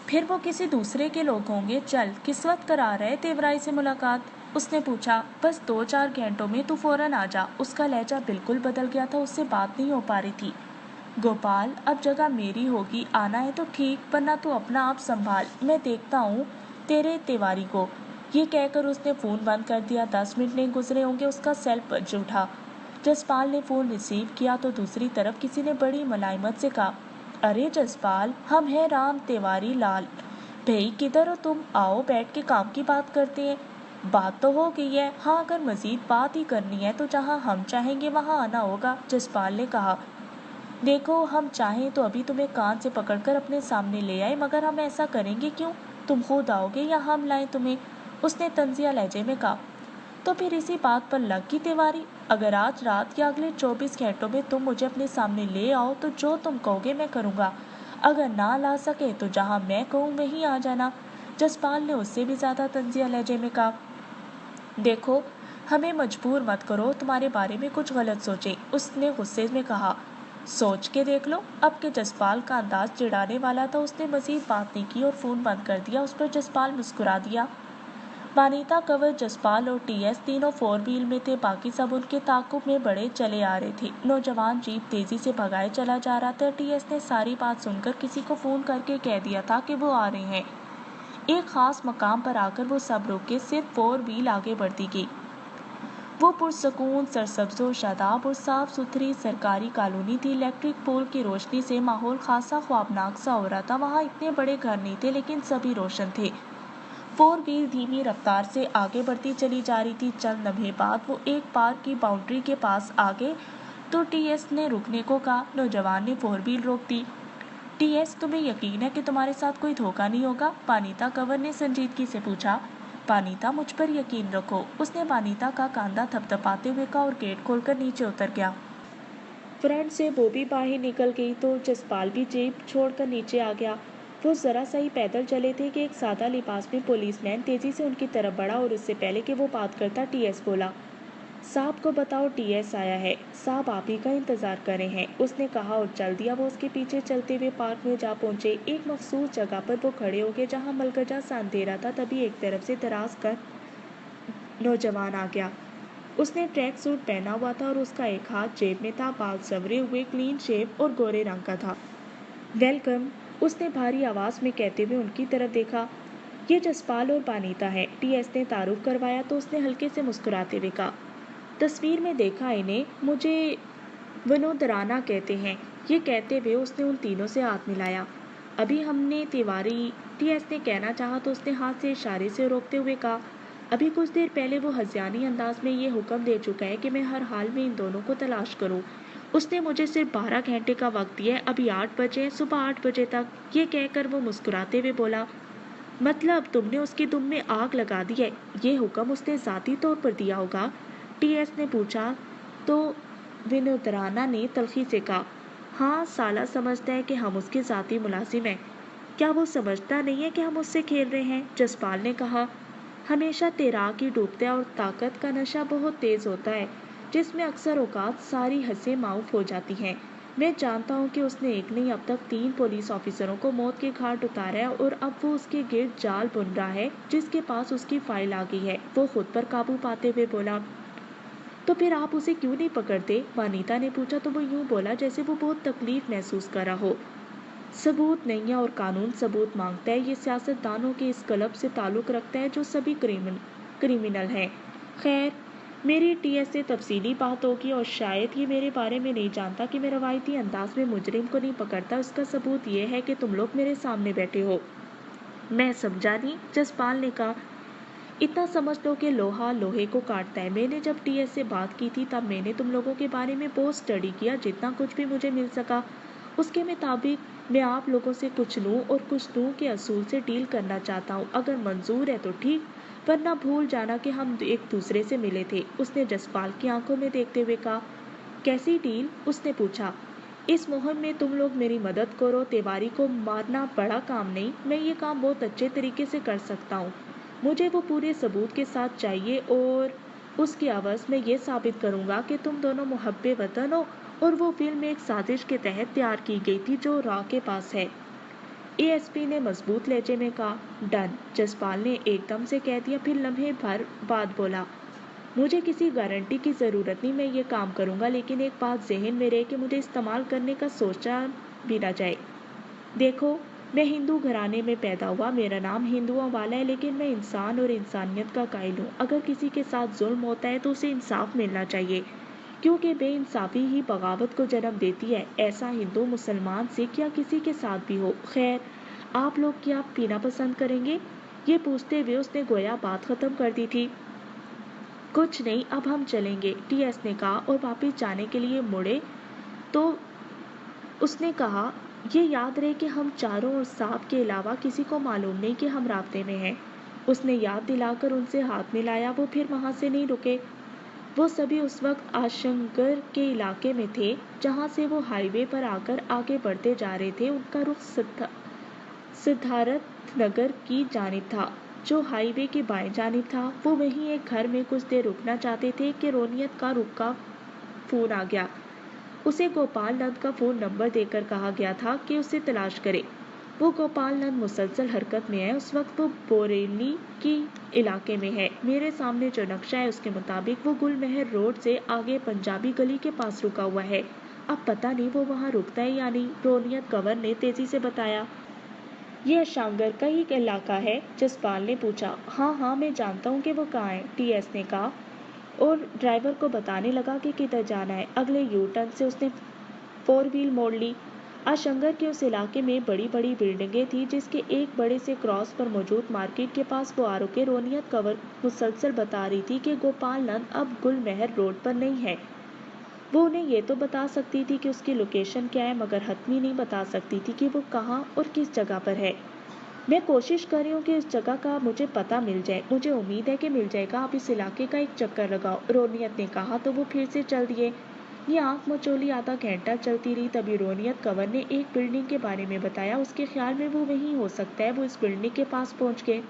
फिर वो किसी दूसरे के लोग होंगे। चल, किस वक्त करा रहे तेवराई से मुलाकात? उसने पूछा। बस 2-4 घंटों में, तू फौरन आ जा। उसका लहजा बिल्कुल बदल गया था, उससे बात नहीं हो पा रही थी। गोपाल, अब जगह मेरी होगी, आना है तो ठीक, वरना तू अपना आप संभाल, मैं देखता हूँ तेरे तिवारी को। ये कहकर उसने फ़ोन बंद कर दिया। 10 मिनट नहीं गुजरे होंगे, उसका सेल बज उठा। जसपाल ने फ़ोन रिसीव किया तो दूसरी तरफ किसी ने बड़ी मुलायमत से कहा, अरे जसपाल, हम हैं राम तिवारी लाल। भाई किधर हो तुम? आओ बैठ के काम की बात करते हैं। बात तो हो गई है। हाँ, अगर मजीद बात ही करनी है तो जहाँ हम चाहेंगे वहाँ आना होगा, जसपाल ने कहा। देखो, हम चाहें तो अभी तुम्हें कान से पकड़कर अपने सामने ले आए, मगर हम ऐसा करेंगे क्यों? तुम खुद आओगे या हम लाएं तुम्हें? उसने तंजिया लहजे में कहा। तो फिर इसी बात पर लग गई तिवारी। अगर आज रात या अगले 24 घंटों में तुम मुझे अपने सामने ले आओ तो जो तुम कहोगे मैं करूँगा। अगर ना ला सके तो जहाँ मैं कहूँ वहीं आ जाना। जसपाल ने उससे भी ज्यादा तंजिया लहजे में कहा। देखो, हमें मजबूर मत करो तुम्हारे बारे में कुछ गलत सोचे, उसने गुस्से में कहा। सोच के देख लो। अब के जसपाल का अंदाज चिढ़ाने वाला था। उसने मजीद बात नहीं की और फोन बंद कर दिया। उस पर जसपाल मुस्कुरा दिया। वानिता, कंवर, जसपाल और टीएस तीनों 4 व्हील में थे। बाकी सब उनके ताकुब में बड़े चले आ रहे थे। नौजवान जीप तेजी से भगाए चला जा रहा था। टीएस ने सारी बात सुनकर किसी को फोन करके कह दिया था कि वो आ रहे हैं। एक खास मकाम पर आकर वो सब रुके। सिर्फ 4 व्हील आगे बढ़ती गई। वो पुरसकून, सरसब्ज़ और शादाब और साफ सुथरी सरकारी कॉलोनी थी। इलेक्ट्रिक पोल की रोशनी से माहौल खासा ख्वाबनाक सा हो रहा था। वहाँ इतने बड़े घर नहीं थे, लेकिन सभी रोशन थे। 4 व्हील धीमी रफ्तार से आगे बढ़ती चली जा रही थी। चंद लम्हे बाद वो एक पार्क की बाउंड्री के पास आ गए तो टीएस ने रुकने को कहा। नौजवान ने 4 व्हील रोक दी। टीएस, तुम्हें यकीन है कि तुम्हारे साथ कोई धोखा नहीं होगा? वानिता कंवर ने संजीदगी से पूछा। वानिता, मुझ पर यकीन रखो, उसने वानिता का कांधा थपथपाते हुए कहा और गेट खोलकर नीचे उतर गया। फ्रंट से वो भी बाहर निकल गई तो जसपाल भी जीप छोड़कर नीचे आ गया। वो जरा सा ही पैदल चले थे कि एक सादा लिबास में पुलिसमैन तेजी से उनकी तरफ बढ़ा और उससे पहले कि वो बात करता टीएस बोला। साहब को बताओ टीएस आया है, साहब आप ही का इंतजार कर रहे हैं, उसने कहा और चल दिया। वो उसके पीछे चलते हुए पार्क में जा पहुंचे। एक मखसूस जगह पर वो खड़े हो गए जहाँ मलगजा सा अंधेरा था। तभी एक तरफ से दराज कर नौजवान आ गया। उसने ट्रैक सूट पहना हुआ था और उसका एक हाथ जेब में था। बाल संवरे हुए, क्लीन शेव और गोरे रंग का था। वेलकम, उसने भारी आवाज में कहते हुए उनकी तरफ देखा। ये जसपाल और वानिता है, टीएस ने तारुफ करवाया तो उसने हल्के से मुस्कुराते हुए कहा। तस्वीर में देखा इन्हें, मुझे वनोदराना कहते हैं। ये कहते हुए उसने उन तीनों से हाथ मिलाया। अभी हमने तिवारी, टीएस ने कहना चाहा तो उसने हाथ से इशारे से रोकते हुए कहा। अभी कुछ देर पहले वो हज़ियानी अंदाज में ये हुक्म दे चुका है कि मैं हर हाल में इन दोनों को तलाश करूं। उसने मुझे सिर्फ 12 घंटे का वक्त दिया है, अभी 8 बजे हैं, सुबह 8 बजे तक। ये कहकर वो मुस्कुराते हुए बोला, मतलब तुमने उसकी दुम में आग लगा दी है? ये हुक्म उसने ज़ाती तौर पर दिया होगा? टीएस ने पूछा तो विनोदराना ने तल्खी से कहा, हाँ, साला समझता है कि हम उसके ज़ाती मुलाजिम हैं। क्या वो समझता नहीं है कि हम उससे खेल रहे हैं? जसपाल ने कहा। हमेशा तैराक ही डूबता है और ताकत का नशा बहुत तेज होता है, जिसमें अक्सर औकात सारी हंसें माउफ हो जाती हैं। मैं जानता हूँ कि उसने एक नहीं अब तक 3 पुलिस ऑफिसरों को मौत के घाट उतारा है और अब वो उसके गिर्द जाल बुन रहा है जिसके पास उसकी फाइल आ गई है। वो खुद पर काबू पाते हुए बोला। तो फिर आप उसे क्यों नहीं पकड़ते? वानिता ने पूछा तो वो यूं बोला जैसे वो बहुत तकलीफ महसूस कर रहा हो। सबूत नहीं है और कानून सबूत मांगता है। ये सियासतदानों के इस क्लब से ताल्लुक रखता है जो सभी क्रिमिनल हैं। खैर, मेरी टीएस से तफसीली बात होगी और शायद ये मेरे बारे में नहीं जानता कि मैं रवायती अंदाज में मुजरिम को नहीं पकड़ता। उसका सबूत ये है कि तुम लोग मेरे सामने बैठे हो। मैं समझा नहीं, जसपाल ने कहा। इतना समझ लो कि लोहा लोहे को काटता है। मैंने जब टीएस से बात की थी तब मैंने तुम लोगों के बारे में बहुत स्टडी किया, जितना कुछ भी मुझे मिल सका। उसके मुताबिक मैं आप लोगों से कुछ लूँ और कुछ दूँ के असूल से डील करना चाहता हूँ। अगर मंजूर है तो ठीक, वरना भूल जाना कि हम एक दूसरे से मिले थे। उसने जसपाल की आंखों में देखते हुए कहा। कैसी डील? उसने पूछा। इस मुहिम में तुम लोग मेरी मदद करो। तिवारी को मारना बड़ा काम नहीं, मैं ये काम बहुत अच्छे तरीके से कर सकता हूँ। मुझे वो पूरे सबूत के साथ चाहिए और उसके अवज़ में ये साबित करूँगा कि तुम दोनों मुहब्बे वतन हो और वो फिल्म एक साजिश के तहत तैयार की गई थी जो रॉ के पास है। एएसपी ने मजबूत लहजे में कहा। डन, जसपाल ने एकदम से कह दिया, फिर लम्हे भर बाद बोला, मुझे किसी गारंटी की ज़रूरत नहीं, मैं ये काम करूँगा, लेकिन एक बात ज़हन में रहे कि मुझे इस्तेमाल करने का सोचा भी ना जाए। देखो, मैं हिंदू घराने में पैदा हुआ, मेरा नाम हिंदुओं वाला है, लेकिन मैं इंसान और इंसानियत का कायल हूँ। अगर किसी के साथ जुल्म होता है तो उसे इंसाफ मिलना चाहिए, क्योंकि बेइंसाफी ही बगावत को जन्म देती है। ऐसा हिंदू, मुसलमान, सिख या किसी के साथ भी हो। खैर, आप लोग क्या पीना पसंद करेंगे? ये पूछते हुए उसने गोया बात खत्म कर दी थी। कुछ नहीं, अब हम चलेंगे, टीएस ने कहा और वापिस जाने के लिए मुड़े तो उसने कहा, ये याद रहे कि हम चारों और साहब के अलावा किसी को मालूम नहीं कि हम रास्ते में हैं। उसने याद दिलाकर उनसे हाथ मिलाया। वो फिर वहां से नहीं रुके। वो सभी उस वक्त आशंकर के इलाके में थे, जहां से वो हाईवे पर आकर आगे बढ़ते जा रहे थे। उनका रुख सिद्धार्थ नगर की जानिब था, जो हाईवे के बाएं जानिब था। वो वहीं एक घर में कुछ देर रुकना चाहते थे कि रोनियत का रुका फोन आ गया। उसे गोपाल नंद का फोन नंबर देकर कहा गया था कि उसे तलाश करे। वो गोपाल नंद मुसलसल हरकत में है। उस वक्त वो बोरेली की इलाके में है। मेरे सामने जो नक्शा है उसके मुताबिक वो गुलमहर रोड से आगे पंजाबी गली के पास रुका हुआ है। अब पता नहीं वो वहाँ रुकता है या नहीं, रोनियत कंवर ने तेजी से बताया। ये अशांगर का ही इलाका है, जसपाल ने पूछा। हाँ हाँ, मैं जानता हूँ कि वो कहाँ है, टीएस ने कहा और ड्राइवर को बताने लगा कि किधर जाना है। अगले यू टर्न से उसने 4 व्हील मोड़ ली। आशंगर के उस इलाके में बड़ी बड़ी बिल्डिंगें थी, जिसके एक बड़े से क्रॉस पर मौजूद मार्केट के पास वो आ रुके। रोनियत कंवर मुसलसल बता रही थी कि गोपाल नंद अब गुलमहर रोड पर नहीं है। वो उन्हें ये तो बता सकती थी कि उसकी लोकेशन क्या है, मगर हतमी नहीं बता सकती थी कि वो कहाँ और किस जगह पर है। मैं कोशिश कर रही हूँ कि इस जगह का मुझे पता मिल जाए। मुझे उम्मीद है कि मिल जाएगा। आप इस इलाके का एक चक्कर लगाओ, रोनियत ने कहा तो वो फिर से चल दिए। ये आंख मचोली आधा घंटा चलती रही। तभी रोनियत कंवर ने एक बिल्डिंग के बारे में बताया। उसके ख्याल में वो वहीं हो सकता है। वो इस बिल्डिंग के पास पहुंच गए।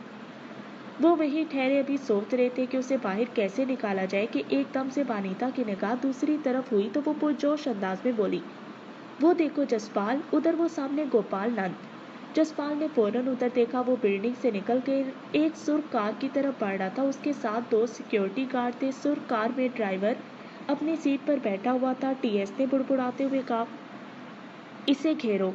वो वहीं ठहरे, अभी सोच रहे थे कि उसे बाहर कैसे निकाला जाए कि एकदम से बानीता की निगाह दूसरी तरफ हुई तो वो पुरजोश अंदाज में बोली, वो देखो जसपाल, उधर वो सामने गोपाल नंद। जसपाल ने फौरन उधर देखा। वो बिल्डिंग से निकल कर एक सुर्ख कार की तरफ बढ़ रहा था। उसके साथ 2 सिक्योरिटी गार्ड थे। सुर्ख कार में ड्राइवर अपनी सीट पर बैठा हुआ था। टीएस ने बुड़बुड़ाते हुए कहा, इसे घेरो।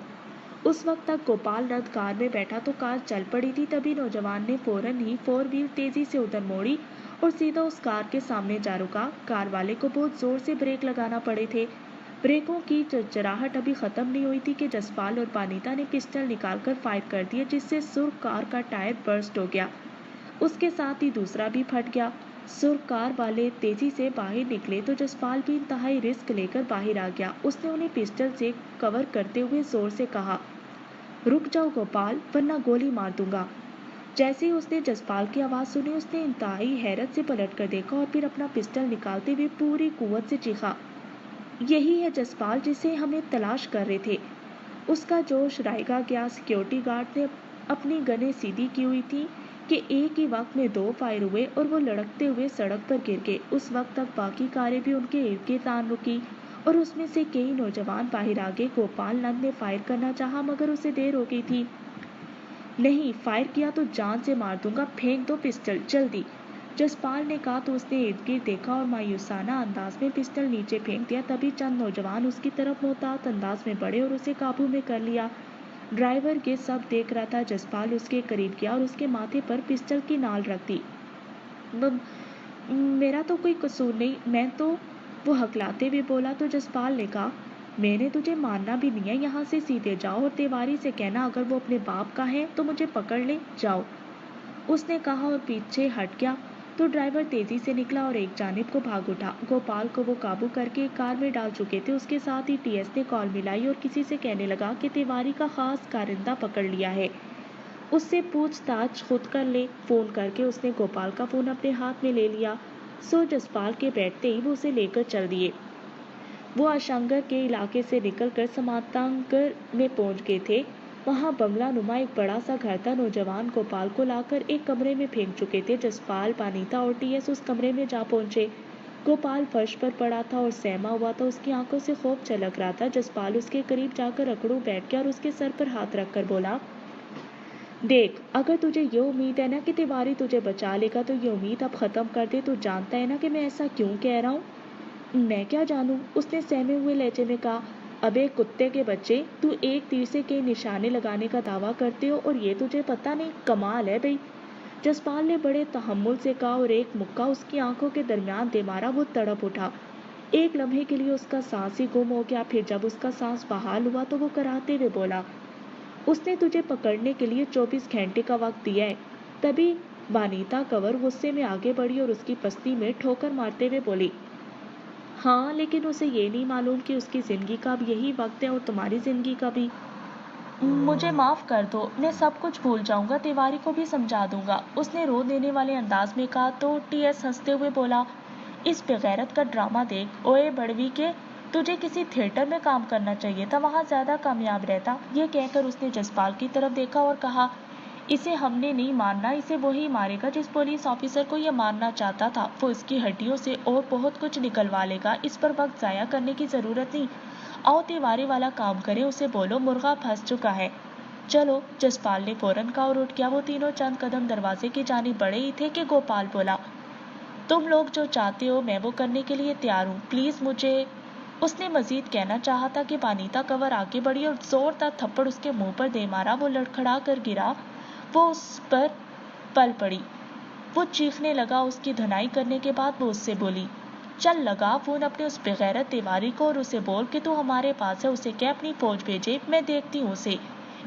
उस वक्त तक गोपाल नंद कार में बैठा तो कार चल पड़ी थी। तभी नौजवान ने फौरन ही 4 व्हील तेजी से उधर मोड़ी और सीधा उस कार के सामने जा रुका। कार वाले को बहुत जोर से ब्रेक लगाना पड़े थे। ब्रेकों की चरचराहट अभी खत्म नहीं हुई थी कि जसपाल और बानीता ने पिस्टल निकालकर फायर कर दिया, जिससे सुर्ख कार का टायर बर्स्ट हो गया। उसके साथ ही दूसरा भी फट गया। सुर्ख कार वाले तेजी से बाहर निकले तो जसपाल भी इंतहाई रिस्क लेकर बाहर आ गया। उसने उन्हें पिस्टल से कवर करते हुए जोर से कहा, रुक जाओ गोपाल, वरना गोली मार दूंगा। जैसे ही उसने जसपाल की आवाज सुनी, उसने इंतहाई हैरत से पलट कर देखा और फिर अपना पिस्टल निकालते हुए पूरी कुव्वत से चीखा, यही है जसपाल जिसे हमें तलाश कर रहे थे। उसका जोश रायगा गया। सिक्योरिटी गार्ड ने अपनी गनें सीधी की हुई थी कि एक ही वक्त में 2 फायर हुए और वो लड़कते हुए सड़क पर गिर गए। उस वक्त तक बाकी कारें भी उनके इर्द गिर्द आन रुकी और उसमें से कई नौजवान बाहर आ गए। गोपाल नंद ने फायर करना चाहा, मगर उसे देर हो गई थी। नहीं, फायर किया तो जान से मार दूंगा, फेंक दो पिस्टल जल्दी, जसपाल ने कहा तो उसने इर्द गिर्द देखा और मायूसाना अंदाज में पिस्टल नीचे फेंक दिया। तभी चंद नौजवान उसकी तरफ मोहतात अंदाज में बढ़े और उसे काबू में कर लिया। ड्राइवर ये सब देख रहा था। जसपाल उसके करीब गया और उसके माथे पर पिस्टल की नाल रख दी। मेरा तो कोई कसूर नहीं, मैं तो, वो हकलाते हुए बोला तो जसपाल ने कहा, मैंने तुझे मारना भी नहीं है, यहाँ से सीधे जाओ और तिवारी से कहना अगर वो अपने बाप का है तो मुझे पकड़ ले, जाओ, उसने कहा और पीछे हट गया। तो ड्राइवर तेजी से निकला और एक जानिब को भाग उठा। गोपाल को वो काबू करके एक कार में डाल चुके थे। उसके साथ ही टीएस ने कॉल मिलाई और किसी से कहने लगा कि तिवारी का खास कारिंदा पकड़ लिया है, उससे पूछताछ खुद कर ले। फोन करके उसने गोपाल का फोन अपने हाथ में ले लिया। सो जसपाल के बैठते ही वो उसे लेकर चल दिए। वो आशंगर के इलाके से निकलकर समातांकर में पहुंच गए थे। वहां बंगला नुमा एक बड़ा सा घर था। नौजवान गोपाल को लाकर एक कमरे में फेंक चुके थे। जसपाल, बानीता और टीएस उस कमरे में जा पहुंचे। गोपाल फर्श पर पड़ा था और सहमा हुआ था। उसकी आंखों से खौफ झलक रहा था। जसपाल उसके करीब जाकर अकड़ू बैठ गया और उसके सर पर हाथ रखकर बोला, देख, अगर तुझे ये उम्मीद है ना कि तिवारी तुझे बचा लेगा तो ये उम्मीद अब खत्म कर दे। तू जानता है ना कि मैं ऐसा क्यों कह रहा हूँ? मैं क्या जानूं, उसने सहमे हुए लहजे में कहा। अबे कुत्ते के बच्चे, तू एक तीर से कई निशाने लगाने का दावा करते हो और ये तुझे पता नहीं? कमाल है भाई। जसपाल ने बड़े तहम्मुल से कहा और एक मुक्का उसकी आंखों के दरमियान दे मारा। वो तड़प उठा। एक लम्हे के लिए उसका सांस ही गुम हो गया। फिर जब उसका सांस बहाल हुआ तो वो कराहते हुए बोला, उसने तुझे पकड़ने के लिए 24 घंटे का वक्त दिया है। तभी वानिता कंवर गुस्से में आगे बढ़ी और उसकी पस्ती में ठोकर मारते हुए बोली, हाँ, लेकिन उसे ये नहीं मालूम कि उसकी जिंदगी का अब यही वक्त है और तुम्हारी जिंदगी का भी। मुझे माफ कर दो, मैं सब कुछ भूल जाऊंगा, तिवारी को भी समझा दूंगा, उसने रो देने वाले अंदाज में कहा। तो टीएस हंसते हुए बोला, इस बेगैरत का ड्रामा देख। ओए बड़वी के, तुझे किसी थिएटर में काम करना चाहिए था, वहां ज्यादा कामयाब रहता। ये कहकर उसने जसपाल की तरफ देखा और कहा, इसे हमने नहीं मारना, इसे वही मारेगा जिस पुलिस ऑफिसर को यह मारना चाहता था। वो इसकी हड्डियों से और बहुत कुछ निकलवा लेगा। इस पर वक्त जाया करने की जरूरत नहीं। आओ तिवारी वाला काम करें, उसे बोलो मुर्गा फंस चुका है। चलो, जसपाल ने फौरन कहा और उठ गया। वो तीनों चंद कदम दरवाजे की जानिब बढ़े ही थे कि गोपाल बोला, तुम लोग जो चाहते हो मैं वो करने के लिए तैयार हूँ, प्लीज मुझे। उसने मजीद कहना चाहा था कि वानिता कंवर आगे बढ़ी और जोरदार थप्पड़ उसके मुंह पर दे मारा। वो लड़खड़ा कर गिरा। वो उस पर पल पड़ी। वो चीखने लगा। उसकी धुनाई करने के बाद वो उससे बोली, चल लगा फोन अपने उस बेगैरत तिवारी को और उसे बोल कि तू हमारे पास है, उसे क्या अपनी फौज भेजे, मैं देखती हूँ उसे।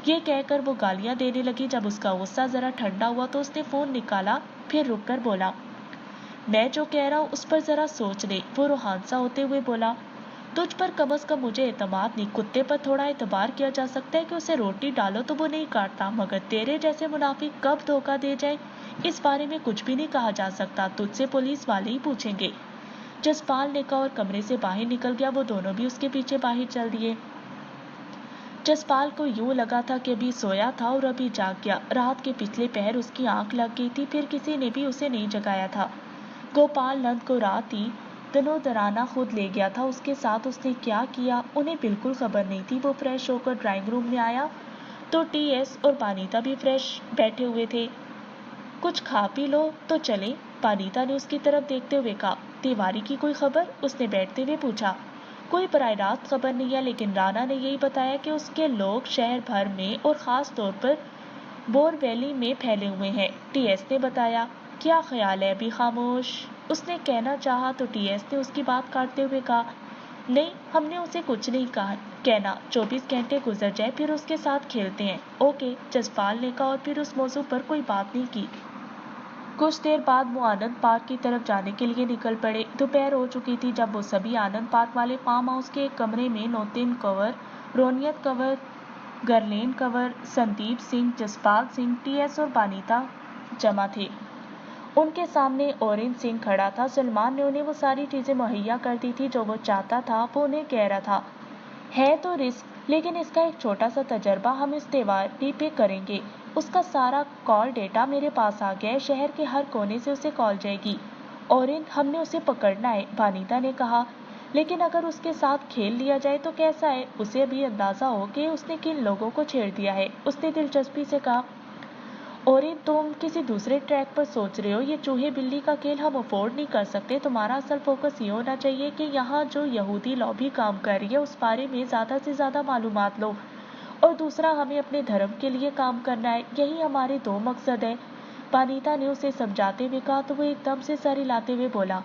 ये कहकर वो गालियां देने लगी। जब उसका गुस्सा जरा ठंडा हुआ तो उसने फोन निकाला, फिर रुककर बोला, मैं जो कह रहा हूँ उस पर जरा सोच ले। वो रूहानसा होते हुए बोला, तुझ पर कम से कम मुझे एतमाद नहीं, कुत्ते पर थोड़ा एतबार किया जा सकता है कि उसे रोटी डालो तो वो नहीं काटता, मगर तेरे जैसे मुनाफिक कब धोखा दे जाए इस बारे में कुछ भी नहीं कहा जा सकता, तुझसे पुलिस वाले ही पूछेंगे। जसपाल ने कहा और कमरे से बाहर निकल गया। वो दोनों भी उसके पीछे बाहर चल दिए। जसपाल को यूं लगा था कि अभी सोया था और अभी जाग गया। रात के पिछले पहर उसकी आंख लग गई थी, फिर किसी ने भी उसे नहीं जगाया था। गोपाल नंद को रात ही दिनों दराना खुद ले गया था। उसके साथ उसने क्या किया उन्हें बिल्कुल खबर नहीं थी। वो फ्रेश होकर ड्राइंग रूम में आया तो टीएस और वानिता भी फ्रेश बैठे हुए थे। कुछ खा पी लो तो चले, वानिता ने उसकी तरफ देखते हुए कहा। तिवारी की कोई खबर? उसने बैठते हुए पूछा। कोई बराह रास्त खबर नहीं है, लेकिन राणा ने यही बताया कि उसके लोग शहर भर में और खास तौर पर बोर वैली में फैले हुए हैं। टीएस ने बताया। क्या ख्याल है? अभी खामोश। उसने कहना चाहा तो टीएस ने उसकी बात काटते हुए कहा, नहीं, हमने उसे कुछ नहीं कहा कहना, 24 घंटे गुजर जाए फिर उसके साथ खेलते हैं। ओके, जसपाल ने कहा और फिर उस मौजू पर कोई बात नहीं की। कुछ देर बाद वो आनंद पार्क की तरफ जाने के लिए निकल पड़े। दोपहर हो चुकी थी जब वो सभी आनंद पार्क वाले फार्म हाउस के एक कमरे में नौतिन कंवर, रोनियत कंवर, गरलेन कंवर, संदीप सिंह, जसपाल सिंह, टीएस और वानिता जमा थे। उनके सामने ओरेन सिंह खड़ा था। सलमान ने उन्हें वो सारी चीजें मुहैया कर दी थी जो वो चाहता था। वो उन्हें कह रहा था, है तो रिस्क, लेकिन इसका एक छोटा सा तजर्बा हम इस तिवारी पे करेंगे। उसका सारा कॉल डेटा मेरे पास आ गया है, शहर के हर कोने से उसे कॉल जाएगी। ओरेन, हमने उसे पकड़ना है, वानिता ने कहा, लेकिन अगर उसके साथ खेल लिया जाए तो कैसा है? उसे अभी अंदाजा हो कि उसने किन लोगों को छेड़ दिया है। उसने दिलचस्पी से कहा, और तुम किसी दूसरे ट्रैक पर सोच रहे हो, ये चूहे बिल्ली का खेल हम अफोर्ड नहीं कर सकते। तुम्हारा असल फोकस ये होना चाहिए कि यहाँ जो यहूदी लॉबी काम कर रही है उस बारे में ज्यादा से ज्यादा मालूमात लो, और दूसरा हमें अपने धर्म के लिए काम करना है। यही हमारे दो मकसद है। वानिता ने उसे समझाते हुए कहा तो वो एकदम से सर हिलाते हुए बोला,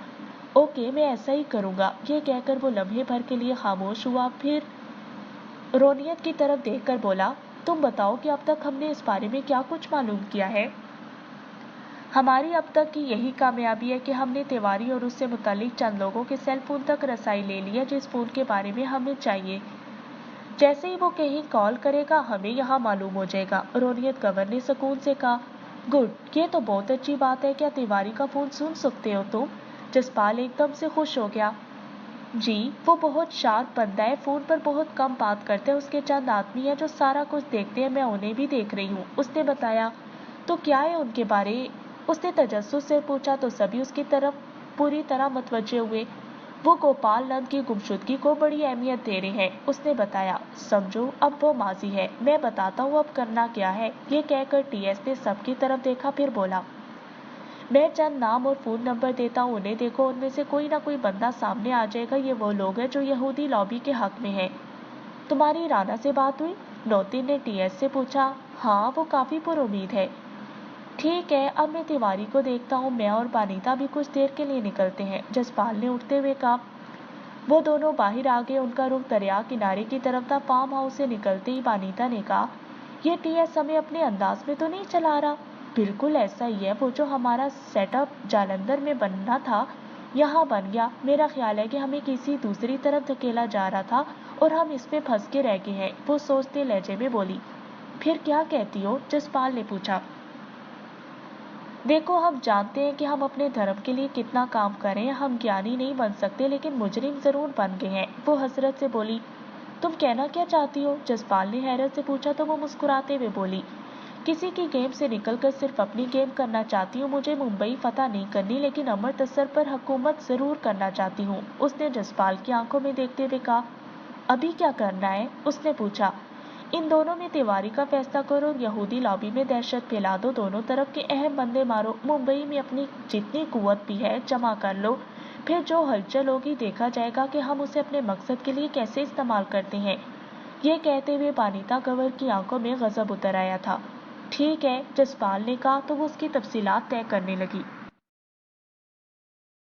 ओके, मैं ऐसा ही करूंगा। ये कहकर वो लम्हे भर के लिए खामोश हुआ, फिर रोनियत की तरफ देखकर बोला, तुम बताओ कि अब तक हमने इस बारे में क्या कुछ मालूम किया है? हमारी अब तक की यही कामयाबी है कि हमने तिवारी और उससे मुतालिक चंद लोगों के सेल फोन तक रसाई ले लिया जिस फोन के बारे में हमें चाहिए। जैसे ही वो कहीं कॉल करेगा हमें यहाँ मालूम हो जाएगा। रोनियत कंवर ने सुकून से कहा, गुड, ये तो बहुत अच्छी बात है। क्या तिवारी का फोन सुन सकते हो तुम? जसपाल एकदम से खुश हो गया। जी, वो बहुत शार्प बंदा है, फोन पर बहुत कम बात करते हैं। उसके चंद आदमी हैं जो सारा कुछ देखते हैं, मैं उन्हें भी देख रही हूँ, उसने बताया। तो क्या है उनके बारे? उसने तजस्सुस से पूछा तो सभी उसकी तरफ पूरी तरह मुतवज्जे हुए। वो गोपाल नंद की गुमशुदगी को बड़ी अहमियत दे रहे हैं। उसने बताया, समझो अब वो माजी है, मैं बताता हूँ अब करना क्या है। ये कहकर टीएस ने सबकी तरफ देखा, फिर बोला, मैं चंद नाम और फोन नंबर देता हूँ, उन्हें देखो, उनमें से कोई ना कोई बंदा सामने आ जाएगा। ये वो लोग हैं जो यहूदी लॉबी के हक में है। तुम्हारी राना से बात हुई? नौतिन ने टीएस से पूछा। हाँ, वो काफी पुरुमीद है। ठीक है, अब मैं तिवारी को देखता हूँ। मैं और बानीता भी कुछ देर के लिए निकलते हैं, जसपाल ने उठते हुए कहा। वो दोनों बाहर आ गए। उनका रुख दरिया किनारे की तरफ था। फार्म हाउस से निकलते ही बानीता ने कहा, ये टीएस हमें अपने अंदाज में तो नहीं चला रहा? बिल्कुल ऐसा ही है। वो जो हमारा सेटअप जालंधर में बनना था, यहाँ बन गया। मेरा ख्याल है कि हमें किसी दूसरी तरफ धकेला जा रहा था और हम इसमें फंस के रह गए हैं। वो सोचते लहजे में बोली। फिर क्या कहती हो? जसपाल ने पूछा। देखो, हम जानते हैं कि हम अपने धर्म के लिए कितना काम करें। हम ज्ञानी नहीं बन सकते, लेकिन मुजरिम जरूर बन गए हैं। वो हसरत से बोली। तुम कहना क्या चाहती हो? जसपाल ने हैरत से पूछा तो वो मुस्कुराते हुए बोली, किसी की गेम से निकलकर सिर्फ अपनी गेम करना चाहती हूँ। मुझे मुंबई फतह नहीं करनी, लेकिन अमृतसर पर हुकूमत जरूर करना चाहती हूँ। उसने जसपाल की आंखों में देखते हुए कहा। अभी क्या करना है? उसने पूछा। इन दोनों में तिवारी का फैसला करो। यहूदी लॉबी में दहशत फैला दो। दोनों तरफ के अहम बंदे मारो। मुंबई में अपनी जितनी कुव्वत भी है जमा कर लो। फिर जो हलचल होगी देखा जाएगा कि हम उसे अपने मकसद के लिए कैसे इस्तेमाल करते हैं। ये कहते हुए बानीता गवर की आंखों में गजब उतर आया था। ठीक है, जसपाल ने कहा तो वो उसकी तफसीलात तय करने लगी।